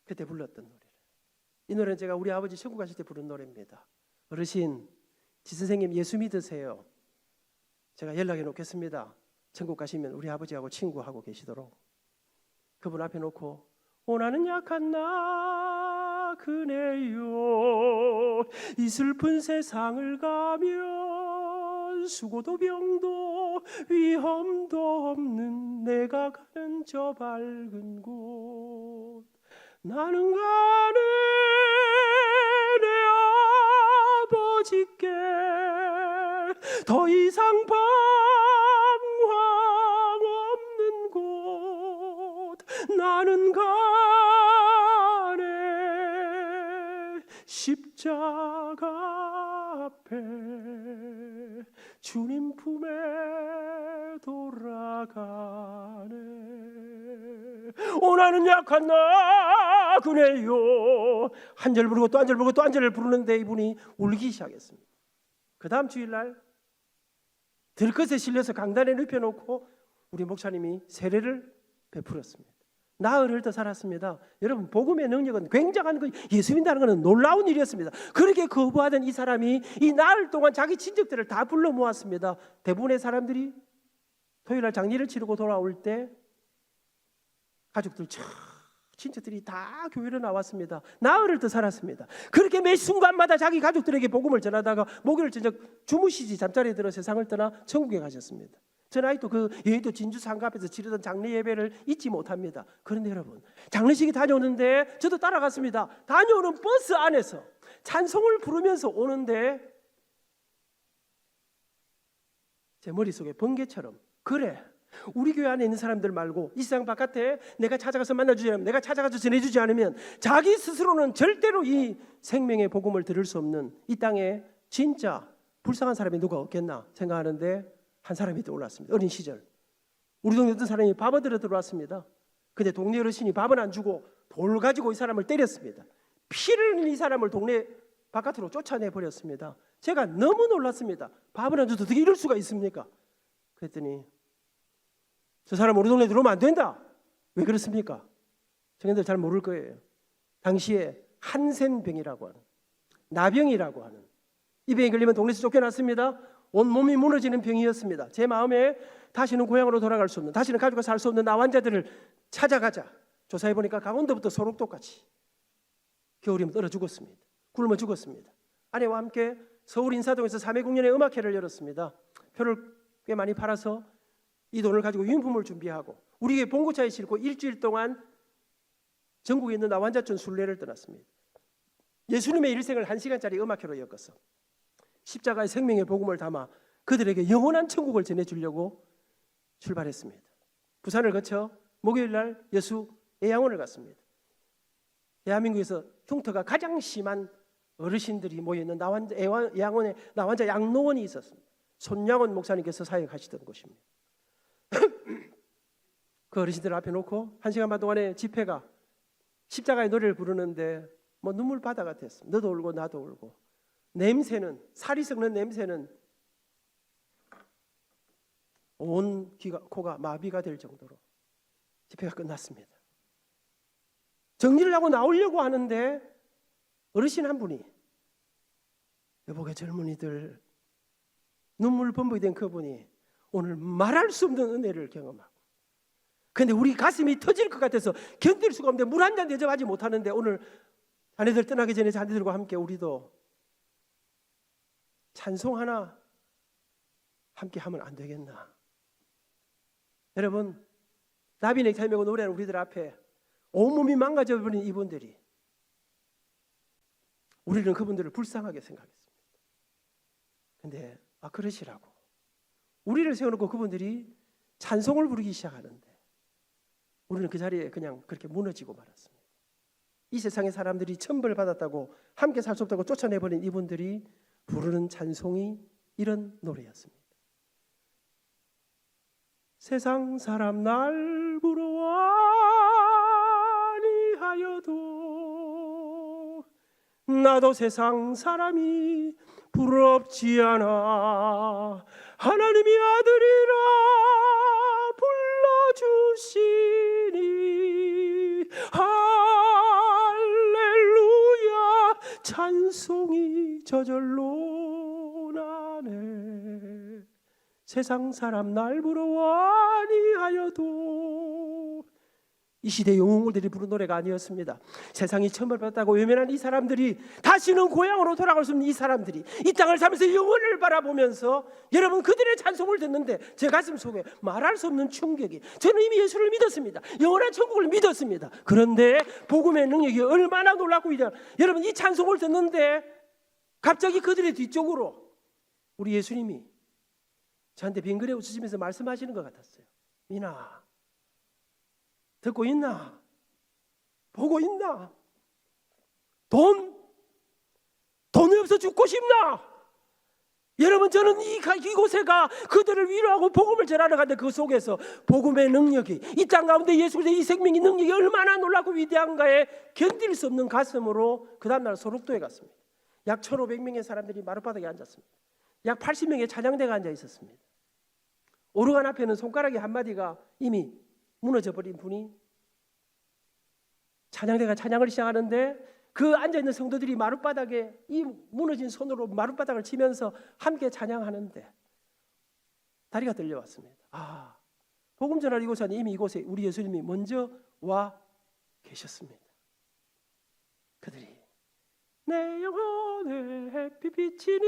그때 불렀던 노래. 이 노래는 제가 우리 아버지 천국 가실 때 부른 노래입니다. 어르신, 지선생님 예수 믿으세요. 제가 연락해 놓겠습니다. 천국 가시면 우리 아버지하고 친구하고 계시도록. 그분 앞에 놓고, 나는 약한 나그네요, 이 슬픈 세상을 가면 수고도 병도 위험도 없는 내가 가는 저 밝은 곳, 나는 가네 내 아버지께 더 이상 방황 없는 곳, 나는 가네 십자가 앞에 주님 품에 돌아가네. 나는 약한 나그네요. 한 절 부르고 또 한 절 부르고 또 한 절을 부르는데 이분이 울기 시작했습니다. 그 다음 주일날 들것에 실려서 강단에 눕혀놓고 우리 목사님이 세례를 베풀었습니다. 나흘을 더 살았습니다. 여러분, 복음의 능력은 굉장한 거, 예수 믿는다는 것은 놀라운 일이었습니다. 그렇게 거부하던 이 사람이 이 나흘 동안 자기 친척들을 다 불러 모았습니다. 대부분의 사람들이 토요일날 장례를 치르고 돌아올 때 가족들, 친척들이 다 교회로 나왔습니다. 나흘을 더 살았습니다. 그렇게 매 순간마다 자기 가족들에게 복음을 전하다가 목요일 저녁 주무시지 잠자리에 들어 세상을 떠나 천국에 가셨습니다. 전 아직도 그 여의도 진주 상가 앞에서 치르던 장례 예배를 잊지 못합니다. 그런데 여러분, 장례식이 다녀오는데 저도 따라갔습니다. 다녀오는 버스 안에서 찬송을 부르면서 오는데 제 머릿속에 번개처럼, 그래, 우리 교회 안에 있는 사람들 말고 이 세상 바깥에 내가 찾아가서 만나주지 않으면, 내가 찾아가서 전해주지 않으면 자기 스스로는 절대로 이 생명의 복음을 들을 수 없는 이 땅에 진짜 불쌍한 사람이 누가 없겠나 생각하는데 한 사람이 떠올랐습니다. 어린 시절 우리 동네 어떤 사람이 밥 얻으러 들어왔습니다. 근데 동네 어르신이 밥은 안 주고 돌 가지고 이 사람을 때렸습니다. 피를 흘린 이 사람을 동네 바깥으로 쫓아내 버렸습니다. 제가 너무 놀랐습니다. 밥을 안 줘도 어떻게 이럴 수가 있습니까? 그랬더니 저 사람 우리 동네에 들어오면 안 된다. 왜 그렇습니까? 청년들 잘 모를 거예요. 당시에 한센병이라고 하는, 나병이라고 하는, 이 병이 걸리면 동네에서 쫓겨났습니다. 온몸이 무너지는 병이었습니다. 제 마음에 다시는 고향으로 돌아갈 수 없는, 다시는 가족과 살 수 없는 나 환자들을 찾아가자. 조사해 보니까 강원도부터 소록도까지 겨울이면 얼어 죽었습니다. 굶어 죽었습니다. 아내와 함께 서울 인사동에서 3회 공연의 음악회를 열었습니다. 표를 꽤 많이 팔아서 이 돈을 가지고 유인품을 준비하고 우리의 봉고차에 싣고 일주일 동안 전국에 있는 나환자촌 순례를 떠났습니다. 예수님의 일생을 1시간짜리 음악회로 엮어서 십자가의 생명의 복음을 담아 그들에게 영원한 천국을 전해주려고 출발했습니다. 부산을 거쳐 목요일 날 여수 애양원을 갔습니다. 대한민국에서 흉터가 가장 심한 어르신들이 모여있는 애양원에 나환자 양로원이 있었습니다. 손양원 목사님께서 사역하시던 곳입니다. 그 어르신들 앞에 놓고 1시간 반 동안의 집회가 십자가의 노래를 부르는데 뭐 눈물바다가 됐습니다. 너도 울고 나도 울고, 냄새는, 살이 썩는 냄새는 온 귀가, 코가 마비가 될 정도로 집회가 끝났습니다. 정리를 하고 나오려고 하는데 어르신 한 분이, 여보게 젊은이들, 눈물 범벅이 된 그분이 오늘 말할 수 없는 은혜를 경험하고, 근데 우리 가슴이 터질 것 같아서 견딜 수가 없는데 물 한 잔 대접하지 못하는데 오늘 자네들 떠나기 전에 자네들과 함께 우리도 찬송 하나 함께 하면 안 되겠나. 여러분, 나비네 타이밍고 노래하는 우리들 앞에 온몸이 망가져버린 이분들이, 우리는 그분들을 불쌍하게 생각했습니다. 근데 그러시라고 우리를 세워놓고 그분들이 찬송을 부르기 시작하는데 우리는 그 자리에 그냥 그렇게 무너지고 말았습니다. 이 세상의 사람들이 천벌받았다고, 함께 살 수 없다고 쫓아내버린 이분들이 부르는 찬송이 이런 노래였습니다. 세상 사람 날 부러워하니 하여도 나도 세상 사람이 부럽지 않아. 하나님이 아들이라 불러주시니 할렐루야 찬송이 저절로 나네. 세상 사람 날 부러워하니 하여도, 이 시대 영웅들이 부른 노래가 아니었습니다. 세상이 천벌받았다고 외면한 이 사람들이, 다시는 고향으로 돌아갈 수 없는 이 사람들이 이 땅을 살면서 영원을 바라보면서, 여러분 그들의 찬송을 듣는데 제 가슴 속에 말할 수 없는 충격이, 저는 이미 예수를 믿었습니다. 영원한 천국을 믿었습니다. 그런데 복음의 능력이 얼마나 놀랍고 위대한, 여러분 이 찬송을 듣는데 갑자기 그들의 뒤쪽으로 우리 예수님이 저한테 빙그레 웃으시면서 말씀하시는 것 같았어요. 민아, 듣고 있나? 보고 있나? 돈이 없어 죽고 싶나? 여러분, 저는 이곳에가 그들을 위로하고 복음을 전하러 갔는데 그 속에서 복음의 능력이, 이 땅 가운데 예수 그리스도의 이 생명의 능력이 얼마나 놀랍고 위대한가에 견딜 수 없는 가슴으로 그 다음날 소록도에 갔습니다. 약 1,500명의 사람들이 마룻바닥에 앉았습니다. 약 80명의 찬양대가 앉아 있었습니다. 오르간 앞에는 손가락이 한마디가 이미 무너져 버린 분이, 찬양대가 찬양을 시작하는데 그 앉아있는 성도들이 마룻바닥에 이 무너진 손으로 마룻바닥을 치면서 함께 찬양하는데 다리가 떨려왔습니다. 복음 전할 이곳은 이미 이곳에 우리 예수님이 먼저 와 계셨습니다. 그들이 내 영혼의 햇빛 비치니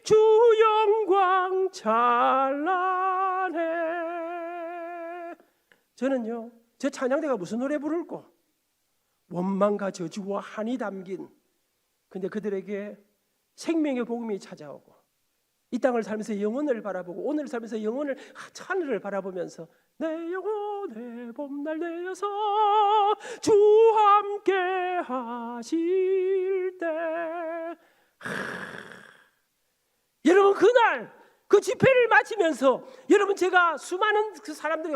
주 영광 찬란해. 저는요, 저 찬양대가 무슨 노래 부를고 원망과 저주와 한이 담긴, 근데 그들에게 생명의 복음이 찾아오고 이 땅을 살면서 영혼을 바라보고 오늘 살면서 영혼을 하늘을 바라보면서 내 영혼의 봄날 되어서 주 함께 하실 때 여러분 그날 그 집회를 마치면서 여러분 제가 수많은 그 사람들이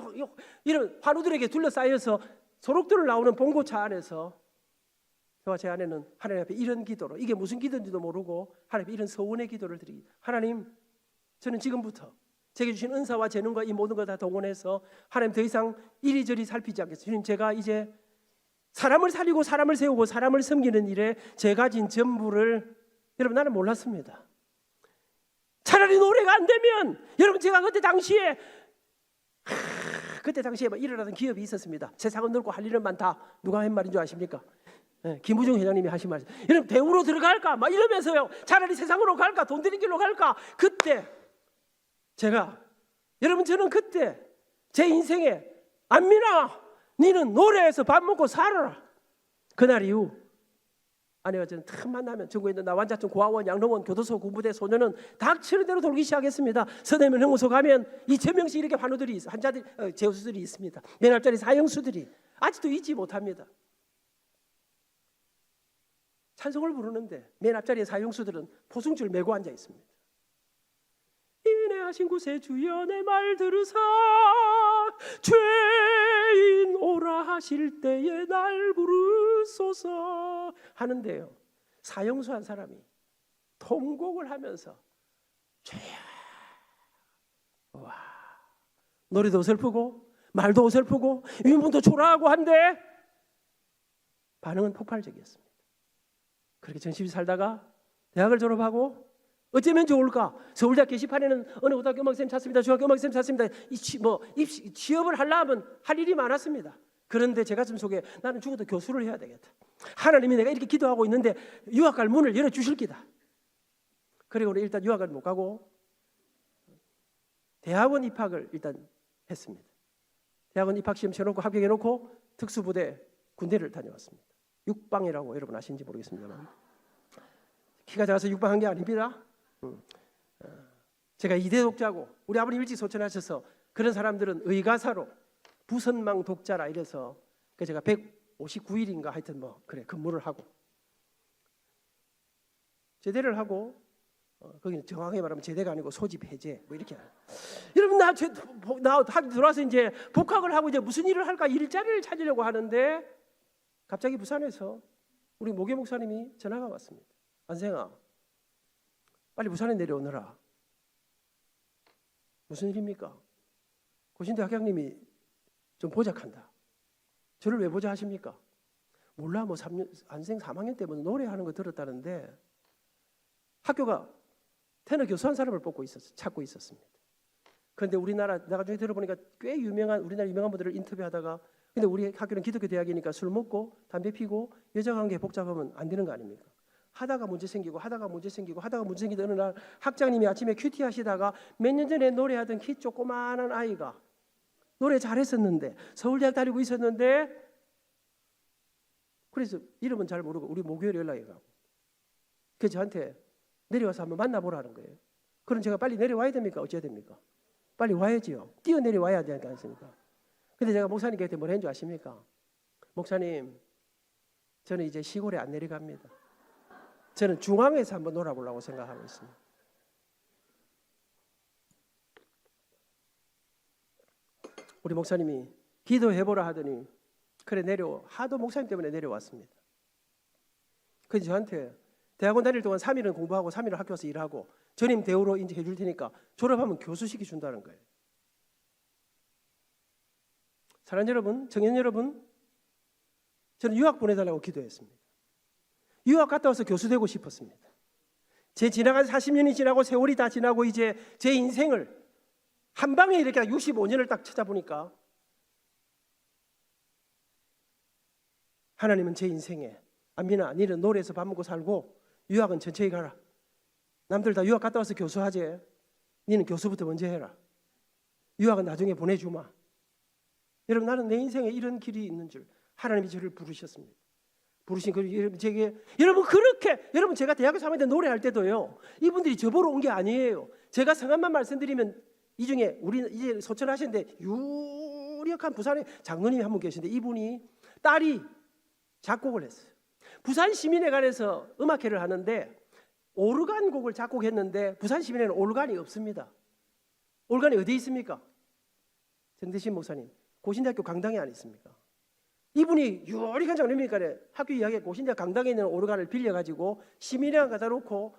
이런 환우들에게 둘러싸여서 소록들을 나오는 봉고차 안에서 저와 제 아내는 하나님 앞에 이런 기도로 이게 무슨 기도인지도 모르고 하나님 앞에 이런 서원의 기도를 드리기 하나님 저는 지금부터 제게 주신 은사와 재능과 이 모든 걸 다 동원해서 하나님 더 이상 이리저리 살피지 않겠습니다. 주님 제가 이제 사람을 살리고 사람을 세우고 사람을 섬기는 일에 제 가진 전부를 여러분 나는 몰랐습니다. 차라리 노래가 안 되면 여러분 제가 그때 당시에 막 일어나던 기업이 있었습니다. 세상은 넓고 할 일은 많다. 누가 한 말인 줄 아십니까? 네, 김우중 회장님이 하신 말씀. 여러분 대우로 들어갈까? 막 이러면서요. 차라리 세상으로 갈까? 돈 되는 길로 갈까? 그때 제가 여러분 저는 그때 제 인생에 안민아 니는 노래에서 밥 먹고 살아라. 그날 이후 아내가 저는 탁 만나면 전국에 있는 나완자촌 고아원 양로원 교도소 군부대 소년은 닥치는 대로 돌기 시작했습니다. 서대문 형무소 가면 2,000명씩 이렇게 환우들이 환자들이 제우수들이 있습니다. 맨 앞자리 사형수들이 아직도 잊지 못합니다. 찬송을 부르는데 맨 앞자리에 사형수들은 포승줄 메고 앉아 있습니다. 인내하신 곳에 주여 내 말 들으사 죄인 오라 하실 때에 날 부르소서 하는데요. 사형수 한 사람이 통곡을 하면서 죄야 와 노래도 어설프고 말도 어설프고 유문도 초라하고 한데 반응은 폭발적이었습니다. 그렇게 정신이 살다가 대학을 졸업하고 어쩌면 좋을까? 서울대학 게시판에는 어느 고등학교 음악쌤 찾습니다. 중학교 음악쌤 찾습니다. 취업을 하려면 할 일이 많았습니다. 그런데 제 가슴 속에 나는 죽어도 교수를 해야 되겠다. 하나님이 내가 이렇게 기도하고 있는데 유학 갈 문을 열어주실 기다. 그리고 일단 유학을 못 가고 대학원 입학을 일단 했습니다. 대학원 입학시험 쳐놓고 합격해놓고 특수부대 군대를 다녀왔습니다. 육방이라고 여러분 아시는지 모르겠습니다만 키가 작아서 육방한 게 아닙니다. 제가 이대 독자고 우리 아버님 일찍 소천하셔서 그런 사람들은 의가사로 부선망 독자라 이래서 제가 159일인가 하여튼 뭐 그래 근무를 하고 제대를 하고 거기는 정확하게 말하면 제대가 아니고 소집 해제 뭐 이렇게 여러분 나 들어와서 이제 복학을 하고 이제 무슨 일을 할까 일자리를 찾으려고 하는데 갑자기 부산에서 우리 모계 목사님이 전화가 왔습니다. 안생아 빨리 부산에 내려오너라. 무슨 일입니까? 고신대 학장님이 좀 보자한다. 저를 왜 보자 하십니까? 몰라 뭐 안생 3학년 때문에 노래하는 거 들었다는데 학교가 테너 교수 한 사람을 찾고 있었습니다. 그런데 우리나라 나중에 들어보니까 꽤 유명한 우리나라 유명한 분들을 인터뷰하다가 근데 우리 학교는 기독교 대학이니까 술 먹고 담배 피고 여자 관계 복잡하면 안 되는 거 아닙니까? 하다가 문제 생기고 어느 날 학장님이 아침에 큐티 하시다가 몇 년 전에 노래하던 키 조그마한 아이가 노래 잘했었는데 서울대학 다니고 있었는데 그래서 이름은 잘 모르고 우리 목요일에 연락이 가고 그래서 저한테 내려와서 한번 만나보라는 거예요. 그럼 제가 빨리 내려와야 됩니까? 어째야 됩니까? 빨리 와야지요. 뛰어내려와야 되지 않습니까? 근데 제가 목사님께 뭘 했는 줄 아십니까? 목사님 저는 이제 시골에 안 내려갑니다. 저는 중앙에서 한번 놀아보려고 생각하고 있습니다. 우리 목사님이 기도해보라 하더니 그래 하도 목사님 때문에 내려왔습니다. 그래서 저한테 대학원 다닐 동안 3일은 공부하고 3일은 학교 와서 일하고 전임 대우로 이제 해줄 테니까 졸업하면 교수시키 준다는 거예요. 사랑하는 여러분, 청년 여러분, 저는 유학 보내달라고 기도했습니다. 유학 갔다 와서 교수 되고 싶었습니다. 제 지나간 40년이 지나고 세월이 다 지나고 이제 제 인생을 한 방에 이렇게 65년을 딱 찾아보니까 하나님은 제 인생에 안민아 니는 노래에서 밥 먹고 살고 유학은 천천히 가라. 남들 다 유학 갔다 와서 교수하지. 니는 교수부터 먼저 해라. 유학은 나중에 보내주마. 여러분 나는 내 인생에 이런 길이 있는 줄 하나님이 저를 부르셨습니다. 부르신 그 여러분 제게 여러분 그렇게 여러분 제가 대학교 3학년 때 노래할 때도요. 이분들이 저보러 온 게 아니에요. 제가 성함만 말씀드리면 이 중에 우리 이제 소천하셨는데 유력한 부산의 장로님이 한 분 계신데 이분이 딸이 작곡을 했어요. 부산시민회관에서 음악회를 하는데 오르간 곡을 작곡했는데 부산시민회는 오르간이 없습니다. 오르간이 어디에 있습니까? 정대신 목사님 고신대학교 강당에 안 있습니까? 이분이 유력한 장로님이니까 학교 이야기에 고신대학 강당에 있는 오르간을 빌려가지고 시민회관 갖다 놓고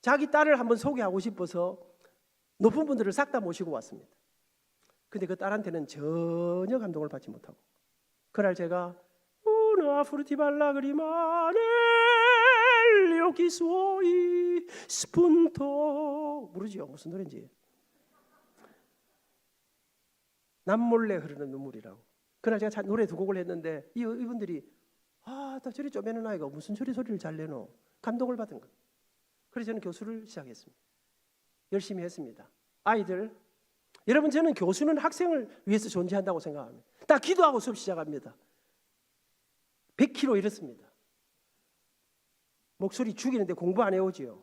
자기 딸을 한번 소개하고 싶어서 높은 분들을 싹 다 모시고 왔습니다. 근데 그 딸한테는 전혀 감동을 받지 못하고 그날 제가 우나 프루티발라 그리마넬리오 기소이 스푼토 모르죠? 무슨 노래인지. 남몰래 흐르는 눈물이라고. 그날 제가 노래 두 곡을 했는데 이분들이 나 저리 쪼매는 아이가 무슨 저리 소리를 잘 내노. 감동을 받은 거예요. 그래서 저는 교수를 시작했습니다. 열심히 했습니다. 아이들 여러분 저는 교수는 학생을 위해서 존재한다고 생각합니다. 딱 기도하고 수업 시작합니다. 100kg 이렇습니다. 목소리 죽이는데 공부 안 해오지요.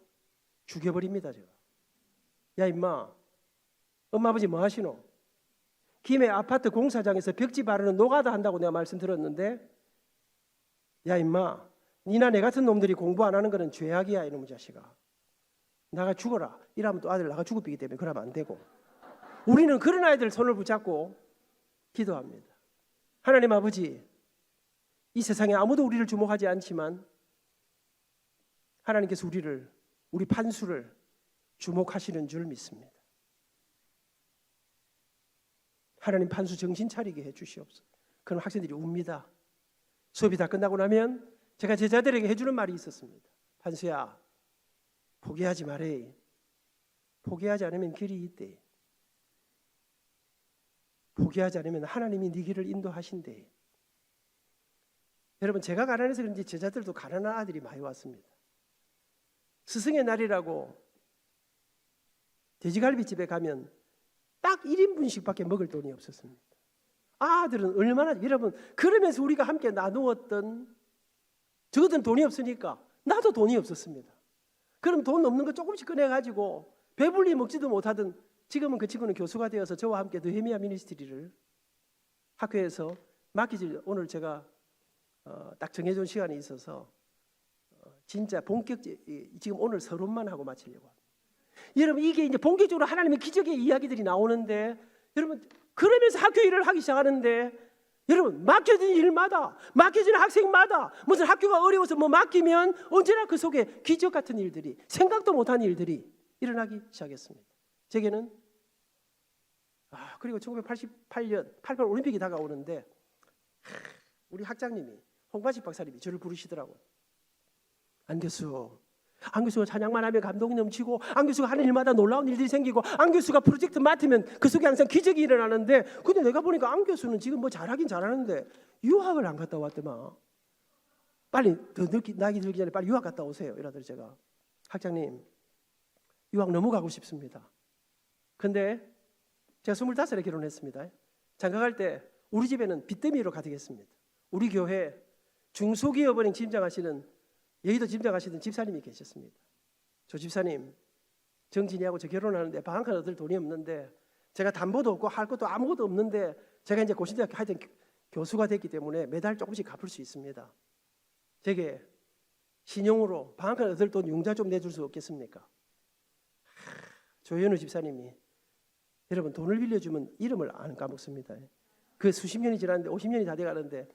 죽여버립니다 제가. 야 임마 엄마 아버지 뭐 하시노? 김해 아파트 공사장에서 벽지 바르는 노가다 한다고 내가 말씀드렸는데 야 임마 니나 내 같은 놈들이 공부 안 하는 거는 죄악이야 이놈의 자식아. 나가 죽어라. 이러면 또 아들 나가 죽어비기 때문에 그러면 안 되고 우리는 그런 아이들 손을 붙잡고 기도합니다. 하나님 아버지 이 세상에 아무도 우리를 주목하지 않지만 하나님께서 우리 판수를 주목하시는 줄 믿습니다. 하나님 판수 정신 차리게 해주시옵소서. 그럼 학생들이 웁니다. 수업이 다 끝나고 나면 제가 제자들에게 해주는 말이 있었습니다. 판수야 포기하지 말해. 포기하지 않으면 길이 있대. 포기하지 않으면 하나님이 네 길을 인도하신대. 여러분 제가 가난해서 그런지 제자들도 가난한 아들이 많이 왔습니다. 스승의 날이라고 돼지갈비집에 가면 딱 1인분씩밖에 먹을 돈이 없었습니다. 아들은 얼마나 여러분 그러면서 우리가 함께 나누었던 저들은 돈이 없으니까 나도 돈이 없었습니다. 그럼 돈 없는 거 조금씩 꺼내가지고 배불리 먹지도 못하던 지금은 그 친구는 교수가 되어서 저와 함께 느헤미야 미니스트리를 학교에서 맡기질 오늘 제가 딱 정해준 시간이 있어서 진짜 지금 오늘 서론만 하고 마치려고 합니다. 여러분 이게 이제 본격적으로 하나님의 기적의 이야기들이 나오는데 여러분 그러면서 학교 일을 하기 시작하는데 여러분 맡겨진 일마다 맡겨진 학생마다 무슨 학교가 어려워서 뭐 맡기면 언제나 그 속에 기적 같은 일들이 생각도 못한 일들이 일어나기 시작했습니다. 제게는 그리고 1988년 88 올림픽이 다가오는데 우리 학장님이 홍바식 박사님이 저를 부르시더라고. 안 교수가 찬양만 하면 감동이 넘치고 안 교수가 하는 일마다 놀라운 일들이 생기고 안 교수가 프로젝트 맡으면 그 속에 항상 기적이 일어나는데 근데 내가 보니까 안 교수는 지금 뭐 잘하긴 잘하는데 유학을 안 갔다 왔더만. 빨리 더 나이 들기 전에 빨리 유학 갔다 오세요. 이러더니 제가 학장님 유학 너무 가고 싶습니다. 근데 제가 25살에 결혼했습니다. 장가갈 때 우리 집에는 빚더미로 가득했습니다. 우리 교회 중소기업은행 짐장하시는 여의도 짐장하시던 집사님이 계셨습니다. 조 집사님 정진이하고 저 결혼하는데 방 한 칸 얻을 돈이 없는데 제가 담보도 없고 할 것도 아무것도 없는데 제가 이제 고신대학교 하여튼 교수가 됐기 때문에 매달 조금씩 갚을 수 있습니다. 제게 신용으로 방 한 칸 얻을 돈 융자 좀 내줄 수 없겠습니까? 조현우 집사님이 여러분 돈을 빌려주면 이름을 안 까먹습니다. 그 수십 년이 지났는데 50년이 다 돼가는데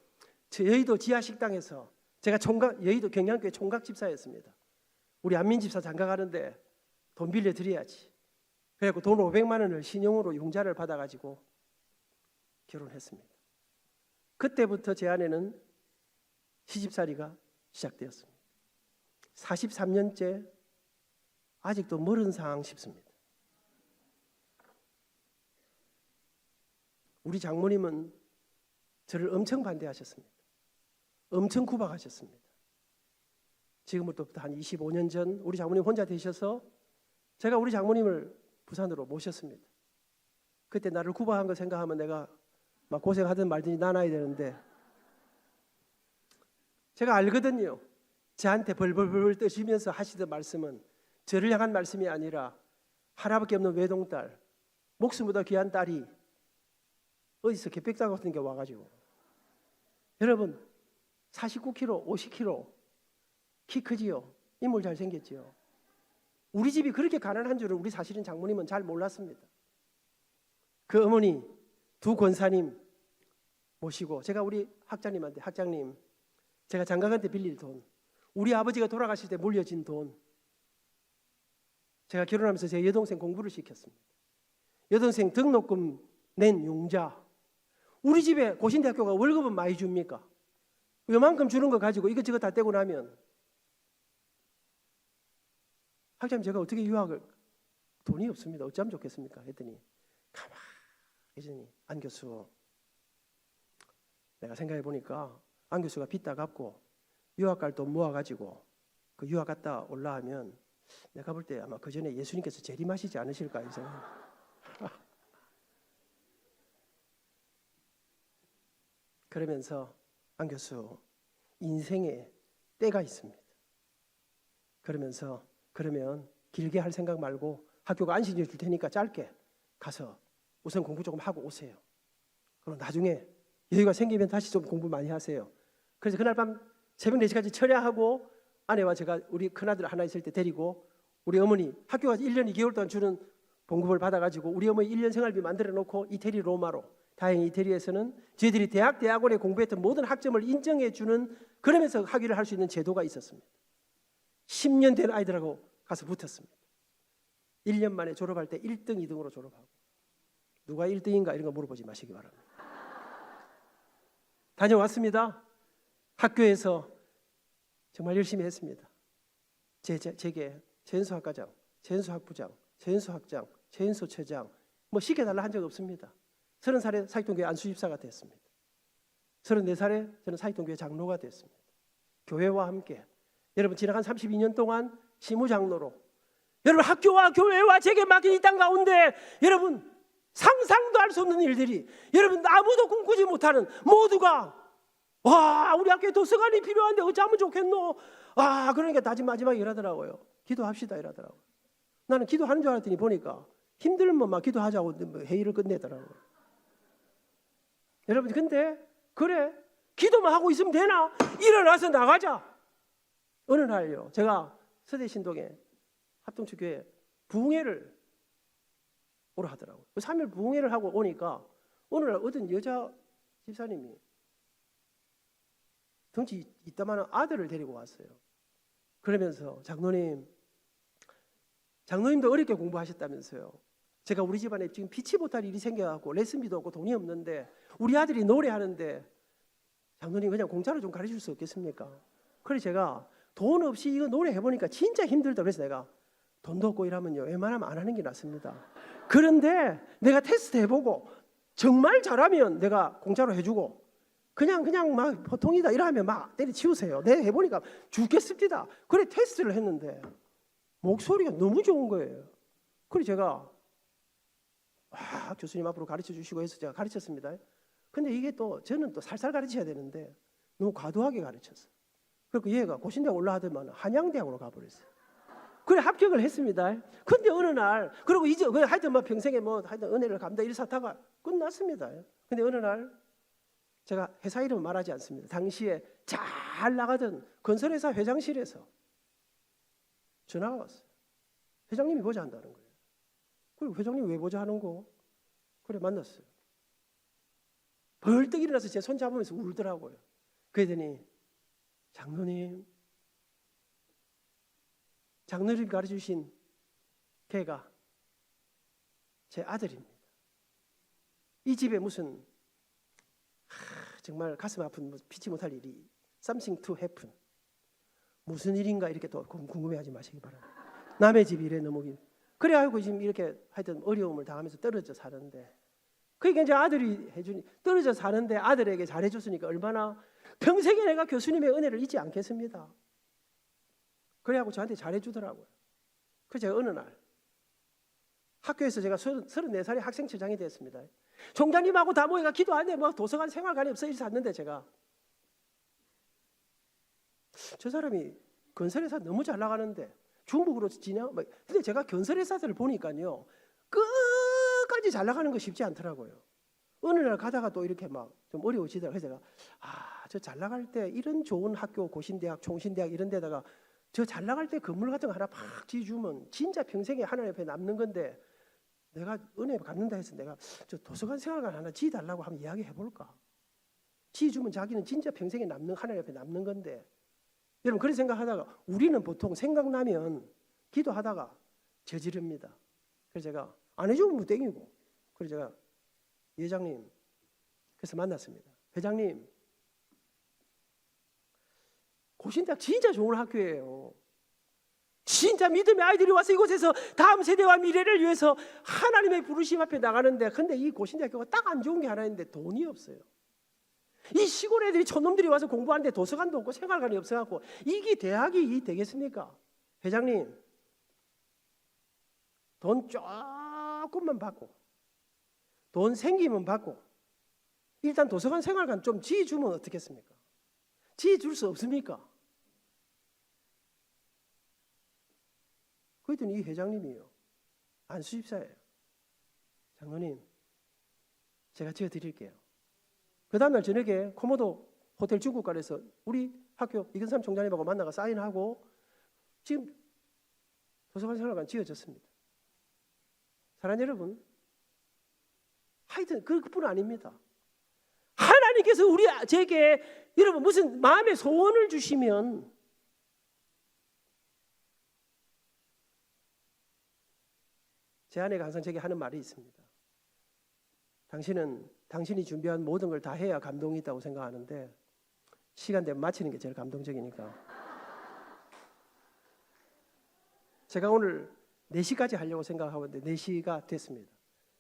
저 여의도 지하식당에서 제가 여의도 경량교회 총각 집사였습니다. 우리 안민 집사 장가 가는데 돈 빌려드려야지. 그래갖고 돈 500만 원을 신용으로 융자를 받아가지고 결혼했습니다. 그때부터 제 아내는 시집살이가 시작되었습니다. 43년째 아직도 멀은 상황 싶습니다. 우리 장모님은 저를 엄청 반대하셨습니다. 엄청 구박하셨습니다. 지금부터 한 25년 전 우리 장모님 혼자 되셔서 제가 우리 장모님을 부산으로 모셨습니다. 그때 나를 구박한 거 생각하면 내가 막 고생하든 말든지 나눠야 되는데 제가 알거든요. 저한테 벌벌벌 떠시면서 하시던 말씀은 저를 향한 말씀이 아니라 하나밖에 없는 외동딸, 목숨보다 귀한 딸이 어디서 개백사 같은 게 와가지고, 여러분 49kg, 50kg, 키 크지요? 인물 잘생겼지요? 우리 집이 그렇게 가난한 줄을 우리 사실은 장모님은 잘 몰랐습니다. 그 어머니 두 권사님 모시고 제가 우리 학장님한테, 학장님 제가 장가간 때 빌릴 돈, 우리 아버지가 돌아가실 때 물려진 돈, 제가 결혼하면서 제 여동생 공부를 시켰습니다. 여동생 등록금 낸 융자, 우리 집에 고신대학교가 월급은 많이 줍니까? 요만큼 주는 거 가지고 이것저것 다 떼고 나면, 학장님 제가 어떻게 유학을, 돈이 없습니다. 어쩌면 좋겠습니까? 했더니 가만히 계시니, 안 교수, 내가 생각해 보니까 안 교수가 빚 다 갚고 유학 갈 돈 모아가지고 그 유학 갔다 올라하면 내가 볼 때 아마 그 전에 예수님께서 재림하시지 않으실까 이 생각. 그러면서 안 교수, 인생에 때가 있습니다. 그러면서 그러면 길게 할 생각 말고 학교가 안신해 줄 테니까 짧게 가서 우선 공부 조금 하고 오세요. 그럼 나중에 여유가 생기면 다시 좀 공부 많이 하세요. 그래서 그날 밤 새벽 4시까지 철야하고 아내와 제가 우리 큰아들 하나 있을 때 데리고 우리 어머니 학교가 1년 2개월 동안 주는 봉급을 받아가지고 우리 어머니 1년 생활비 만들어 놓고 이태리 로마로, 다행히 이태리에서는 저희들이 대학원에 공부했던 모든 학점을 인정해 주는, 그러면서 학위를 할 수 있는 제도가 있었습니다. 10년 된 아이들하고 가서 붙었습니다. 1년 만에 졸업할 때 1등, 2등으로 졸업하고, 누가 1등인가 이런 거 물어보지 마시기 바랍니다. 다녀왔습니다. 학교에서 정말 열심히 했습니다. 제게 재연수학과장, 재연수학부장, 재연수학장, 재연수처장 뭐 시켜달라 한 적 없습니다. 30살에 사익동교회 안수집사가 됐습니다. 34살에 저는 사익동교회 장로가 됐습니다. 교회와 함께 여러분 지나간 32년 동안 시무장로로, 여러분 학교와 교회와 제게 맡긴 이 땅 가운데 여러분 상상도 할 수 없는 일들이, 여러분 아무도 꿈꾸지 못하는, 모두가 와 우리 학교에 도서관이 필요한데 어쩌면 좋겠노, 아 그러니까 마지막에 이러더라고요. 기도합시다 이러더라고요. 나는 기도하는 줄 알았더니 보니까 힘들면 막 기도하자고 회의를 끝내더라고요. 여러분 근데 그래 기도만 하고 있으면 되나? 일어나서 나가자. 어느 날요 제가 서대신동에 합동축교회 부흥회를 오라 하더라고요. 3일 부흥회를 하고 오니까 어느 날 어떤 여자 집사님이 덩치 이따만한 아들을 데리고 왔어요. 그러면서 장로님도 어렵게 공부하셨다면서요. 제가 우리 집안에 지금 피치 못할 일이 생겨갖고 레슨비도 없고 돈이 없는데 우리 아들이 노래하는데 장로님 그냥 공짜로 좀 가르칠 수 없겠습니까? 그래서 제가 돈 없이 이거 노래 해보니까 진짜 힘들다. 그래서 내가 돈도 없고 이러면요 웬만하면 안 하는 게 낫습니다. 그런데 내가 테스트 해보고 정말 잘하면 내가 공짜로 해주고 그냥 막 보통이다 이러면 막 때려치우세요. 내가 해보니까 죽겠습니다. 그래 테스트를 했는데 목소리가 너무 좋은 거예요. 그래서 제가 교수님 앞으로 가르쳐 주시고 해서 제가 가르쳤습니다. 근데 이게 또 저는 또 살살 가르쳐야 되는데 너무 과도하게 가르쳤어요. 그리고 얘가 고신대학 올라가더만 한양대학으로 가버렸어요. 그래 합격을 했습니다. 근데 어느 날 그리고 이제 하여튼 뭐 평생에 뭐 하여튼 은혜를 갚는다 이 사타가 끝났습니다. 근데 어느 날 제가 회사 이름 말하지 않습니다. 당시에 잘 나가던 건설회사 회장실에서 전화가 왔어요. 회장님이 보자 한다는 거예요. 그리고 회장님 왜 보자 하는 거? 그래 만났어요. 벌떡 일어나서 제 손 잡으면서 울더라고요. 그러더니 장로님 가르쳐주신 걔가 제 아들입니다. 이 집에 무슨 정말 가슴 아픈 피치 못할 일이 something to happen 무슨 일인가 이렇게 또 궁금해하지 마시기 바랍니다. 남의 집 일에 너무 그래가지고 지금 이렇게 하여튼 어려움을 당하면서 떨어져 사는데 그러니까 이제 아들이 해주니 떨어져 사는데 아들에게 잘해줬으니까 얼마나 평생에 내가 교수님의 은혜를 잊지 않겠습니다. 그래갖고 저한테 잘해주더라고요. 그래서 제가 어느 날 학교에서 제가 34살에 학생처장이 됐습니다. 총장님하고 다 모여가 기도하는데 뭐 도서관 생활관이 없어 이래서 왔는데 제가 저 사람이 건설회사 너무 잘 나가는데 중국으로 지냐? 근데 제가 건설회사들을 보니까요, 끝까지 잘 나가는 거 쉽지 않더라고요. 어느 날 가다가 또 이렇게 막 좀 어려워지더라고요. 그래서 제가 저 잘 나갈 때 이런 좋은 학교, 고신대학, 총신대학 이런 데다가 저 잘 나갈 때 건물 같은 거 하나 팍 지어주면 진짜 평생에 하나님 앞에 남는 건데, 내가 은혜 갚는다 해서 내가 저 도서관 생활관 하나 지어달라고 한번 이야기해 볼까? 지어주면 자기는 진짜 평생에 남는, 하나님 앞에 남는 건데. 여러분 그런 생각하다가 우리는 보통 생각나면 기도하다가 저지릅니다. 그래서 제가 안 해주면 뭐 땡이고, 그래서 제가 예장님 그래서 만났습니다. 회장님, 고신대학 진짜 좋은 학교예요. 진짜 믿음의 아이들이 와서 이곳에서 다음 세대와 미래를 위해서 하나님의 부르심 앞에 나가는데, 근데 이 고신대학교가 딱 안 좋은 게 하나 있는데 돈이 없어요. 이 시골 애들이 촌놈들이 와서 공부하는데 도서관도 없고 생활관이 없어갖고 이게 대학이 되겠습니까? 회장님, 돈 조금만 받고 돈 생기면 받고 일단 도서관 생활관 좀 지어주면 어떻겠습니까? 지어줄 수 없습니까? 그랬더니 이 회장님이요, 안수집사예요. 장로님, 제가 지어드릴게요. 그 다음날 저녁에 코모도 호텔 중국가에서 우리 학교 이근삼 총장님하고 만나가 사인하고 지금 도서관 생활관 지어졌습니다. 사랑하는 여러분, 하여튼 그뿐 아닙니다. 하나님께서 제게 여러분 무슨 마음의 소원을 주시면 제 아내가 항상 제게 하는 말이 있습니다. 당신은 당신이 준비한 모든 걸 다 해야 감동이 있다고 생각하는데 시간 되면 마치는 게 제일 감동적이니까. 제가 오늘 4시까지 하려고 생각하고 있는데 4시가 됐습니다.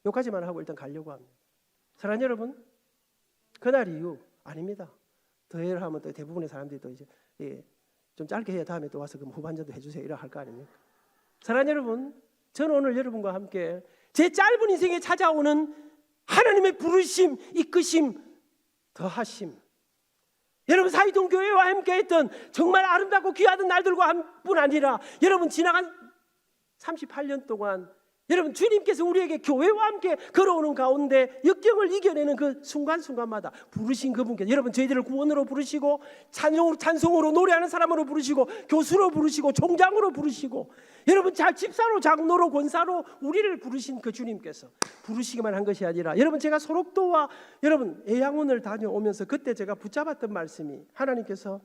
여기까지만 하고 일단 가려고 합니다. 사랑하는 여러분, 그날 이후 아닙니다. 더 해를 하면 또 대부분의 사람들이 또 이제 좀 짧게 해야 다음에 또 와서 그럼 후반전도 해주세요 이러 할 거 아닙니까? 사랑하는 여러분, 저는 오늘 여러분과 함께 제 짧은 인생에 찾아오는 하나님의 부르심, 이끄심, 더하심, 여러분 사이동교회와 함께했던 정말 아름답고 귀하던 날들과 뿐 아니라 여러분 지나간 38년 동안 여러분 주님께서 우리에게 교회와 함께 걸어오는 가운데 역경을 이겨내는 그 순간순간마다 부르신 그분께 여러분 저희들을 구원으로 부르시고 찬송으로 노래하는 사람으로 부르시고 교수로 부르시고 총장으로 부르시고 여러분 집사로 장로로 권사로 우리를 부르신 그 주님께서 부르시기만 한 것이 아니라 여러분 제가 소록도와 여러분 애양원을 다녀오면서 그때 제가 붙잡았던 말씀이 하나님께서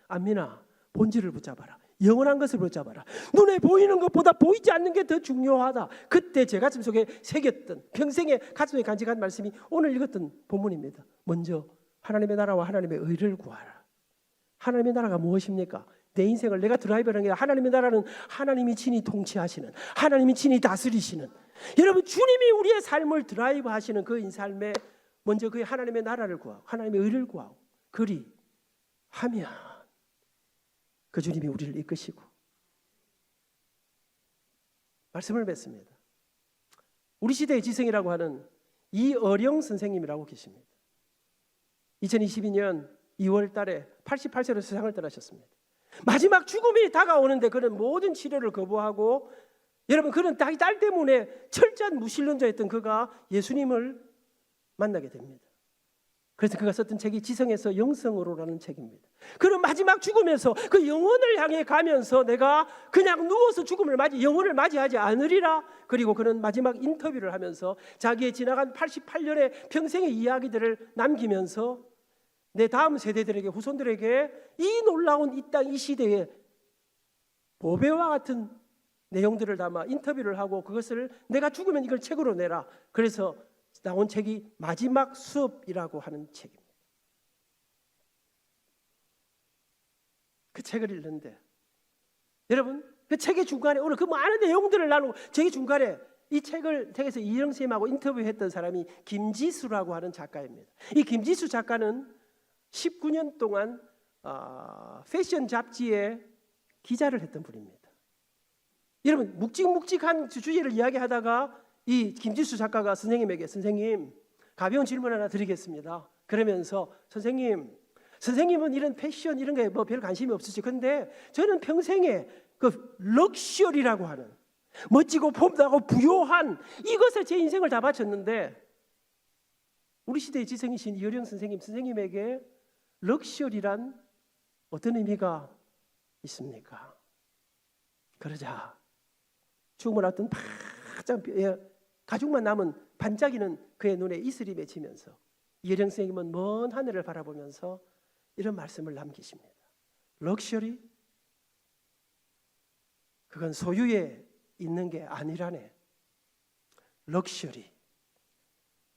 안민아 본질을 붙잡아라. 영원한 것을 붙잡아라. 눈에 보이는 것보다 보이지 않는 게 더 중요하다. 그때 제 가슴 속에 새겼던 평생에 가슴에 간직한 말씀이 오늘 읽었던 본문입니다. 먼저 하나님의 나라와 하나님의 의를 구하라. 하나님의 나라가 무엇입니까? 내 인생을 내가 드라이브하는 게 아니라 하나님의 나라는 하나님이 친히 통치하시는, 하나님이 친히 다스리시는, 여러분 주님이 우리의 삶을 드라이브하시는 그 삶에 먼저 그 하나님의 나라를 구하고 하나님의 의를 구하고 그리하면 그 주님이 우리를 이끄시고 말씀을 맺습니다. 우리 시대의 지성이라고 하는 이어령 선생님이라고 계십니다. 2022년 2월 달에 88세로 세상을 떠나셨습니다. 마지막 죽음이 다가오는데 그는 모든 치료를 거부하고 여러분 그는 딸 때문에 철저한 무신론자였던 그가 예수님을 만나게 됩니다. 그래서 그가 썼던 책이 지성에서 영성으로라는 책입니다. 그는 마지막 죽으면서 그 영혼을 향해 가면서 내가 그냥 누워서 영혼을 맞이하지 않으리라. 그리고 그는 마지막 인터뷰를 하면서 자기의 지나간 88년의 평생의 이야기들을 남기면서 내 다음 세대들에게 후손들에게 이 놀라운 이 땅 이 시대에 보배와 같은 내용들을 담아 인터뷰를 하고 그것을 내가 죽으면 이걸 책으로 내라. 그래서 나온 책이 마지막 수업이라고 하는 책입니다. 그 책을 읽는데 여러분 그 책의 중간에 오늘 그 많은 내용들을 나누고 저기 중간에 이 책에서 이영 선생님하고 인터뷰했던 사람이 김지수라고 하는 작가입니다. 이 김지수 작가는 19년 동안 패션 잡지에 기자를 했던 분입니다. 여러분 묵직묵직한 주제를 이야기하다가 이 김지수 작가가 선생님에게 선생님 가벼운 질문 하나 드리겠습니다. 그러면서 선생님 선생님은 이런 패션 이런 거에 뭐 별 관심이 없으시죠. 근데 저는 평생에 그 럭셔리라고 하는 멋지고 폼나고 부요한 이것에 제 인생을 다 바쳤는데 우리 시대의 지성이신 이효령 선생님에게 럭셔리란 어떤 의미가 있습니까? 그러자 죽음을 앞둔 가죽만 남은 반짝이는 그의 눈에 이슬이 맺히면서 이효령 선생님은 먼 하늘을 바라보면서 이런 말씀을 남기십니다. 럭셔리? 그건 소유에 있는 게 아니라네.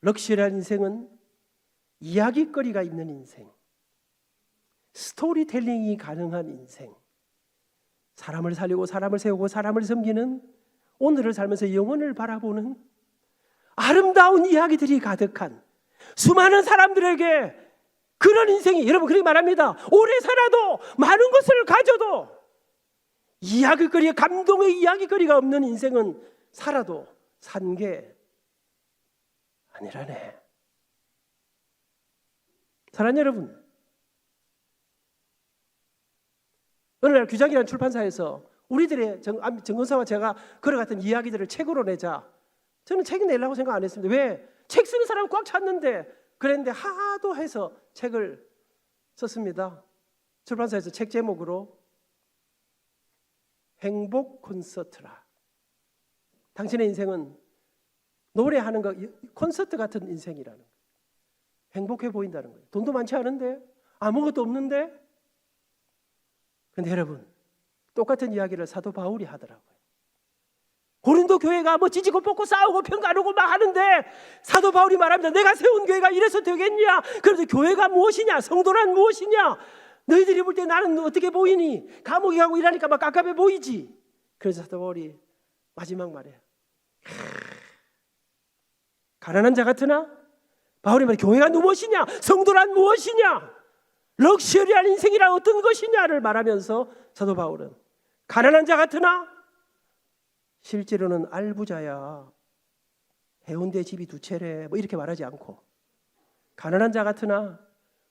럭셔리한 인생은 이야기거리가 있는 인생, 스토리텔링이 가능한 인생, 사람을 살리고 사람을 세우고 사람을 섬기는, 오늘을 살면서 영혼을 바라보는 아름다운 이야기들이 가득한 수많은 사람들에게 그런 인생이, 여러분 그렇게 말합니다. 오래 살아도 많은 것을 가져도 이야기거리, 감동의 이야기거리가 없는 인생은 살아도 산 게 아니라네. 사랑하는 여러분, 어느 날 규작이라는 출판사에서 우리들의 정건사와 제가 걸어갔던 이야기들을 책으로 내자. 저는 책 내려고 생각 안 했습니다. 왜? 책 쓰는 사람 꽉 찼는데, 그랬는데 하도 해서 책을 썼습니다. 출판사에서 책 제목으로 행복 콘서트라. 당신의 인생은 노래하는 거 콘서트 같은 인생이라는 거예요. 행복해 보인다는 거예요. 돈도 많지 않은데, 아무것도 없는데. 그런데 여러분, 똑같은 이야기를 사도 바울이 하더라고요. 고린도 교회가 뭐 지지고 볶고 싸우고 평가하고 막 하는데 사도 바울이 말합니다. 내가 세운 교회가 이래서 되겠냐? 그래서 교회가 무엇이냐? 성도란 무엇이냐? 너희들이 볼 때 나는 어떻게 보이니? 감옥에 가고 일하니까 막 깝깝해 보이지. 그래서 사도 바울이 마지막 말에 가난한 자 같으나, 바울이 말해 교회가 무엇이냐? 성도란 무엇이냐? 럭셔리한 인생이란 어떤 것이냐를 말하면서 사도 바울은 가난한 자 같으나 실제로는 알부자야, 해운대 집이 2채래, 뭐 이렇게 말하지 않고, 가난한 자 같으나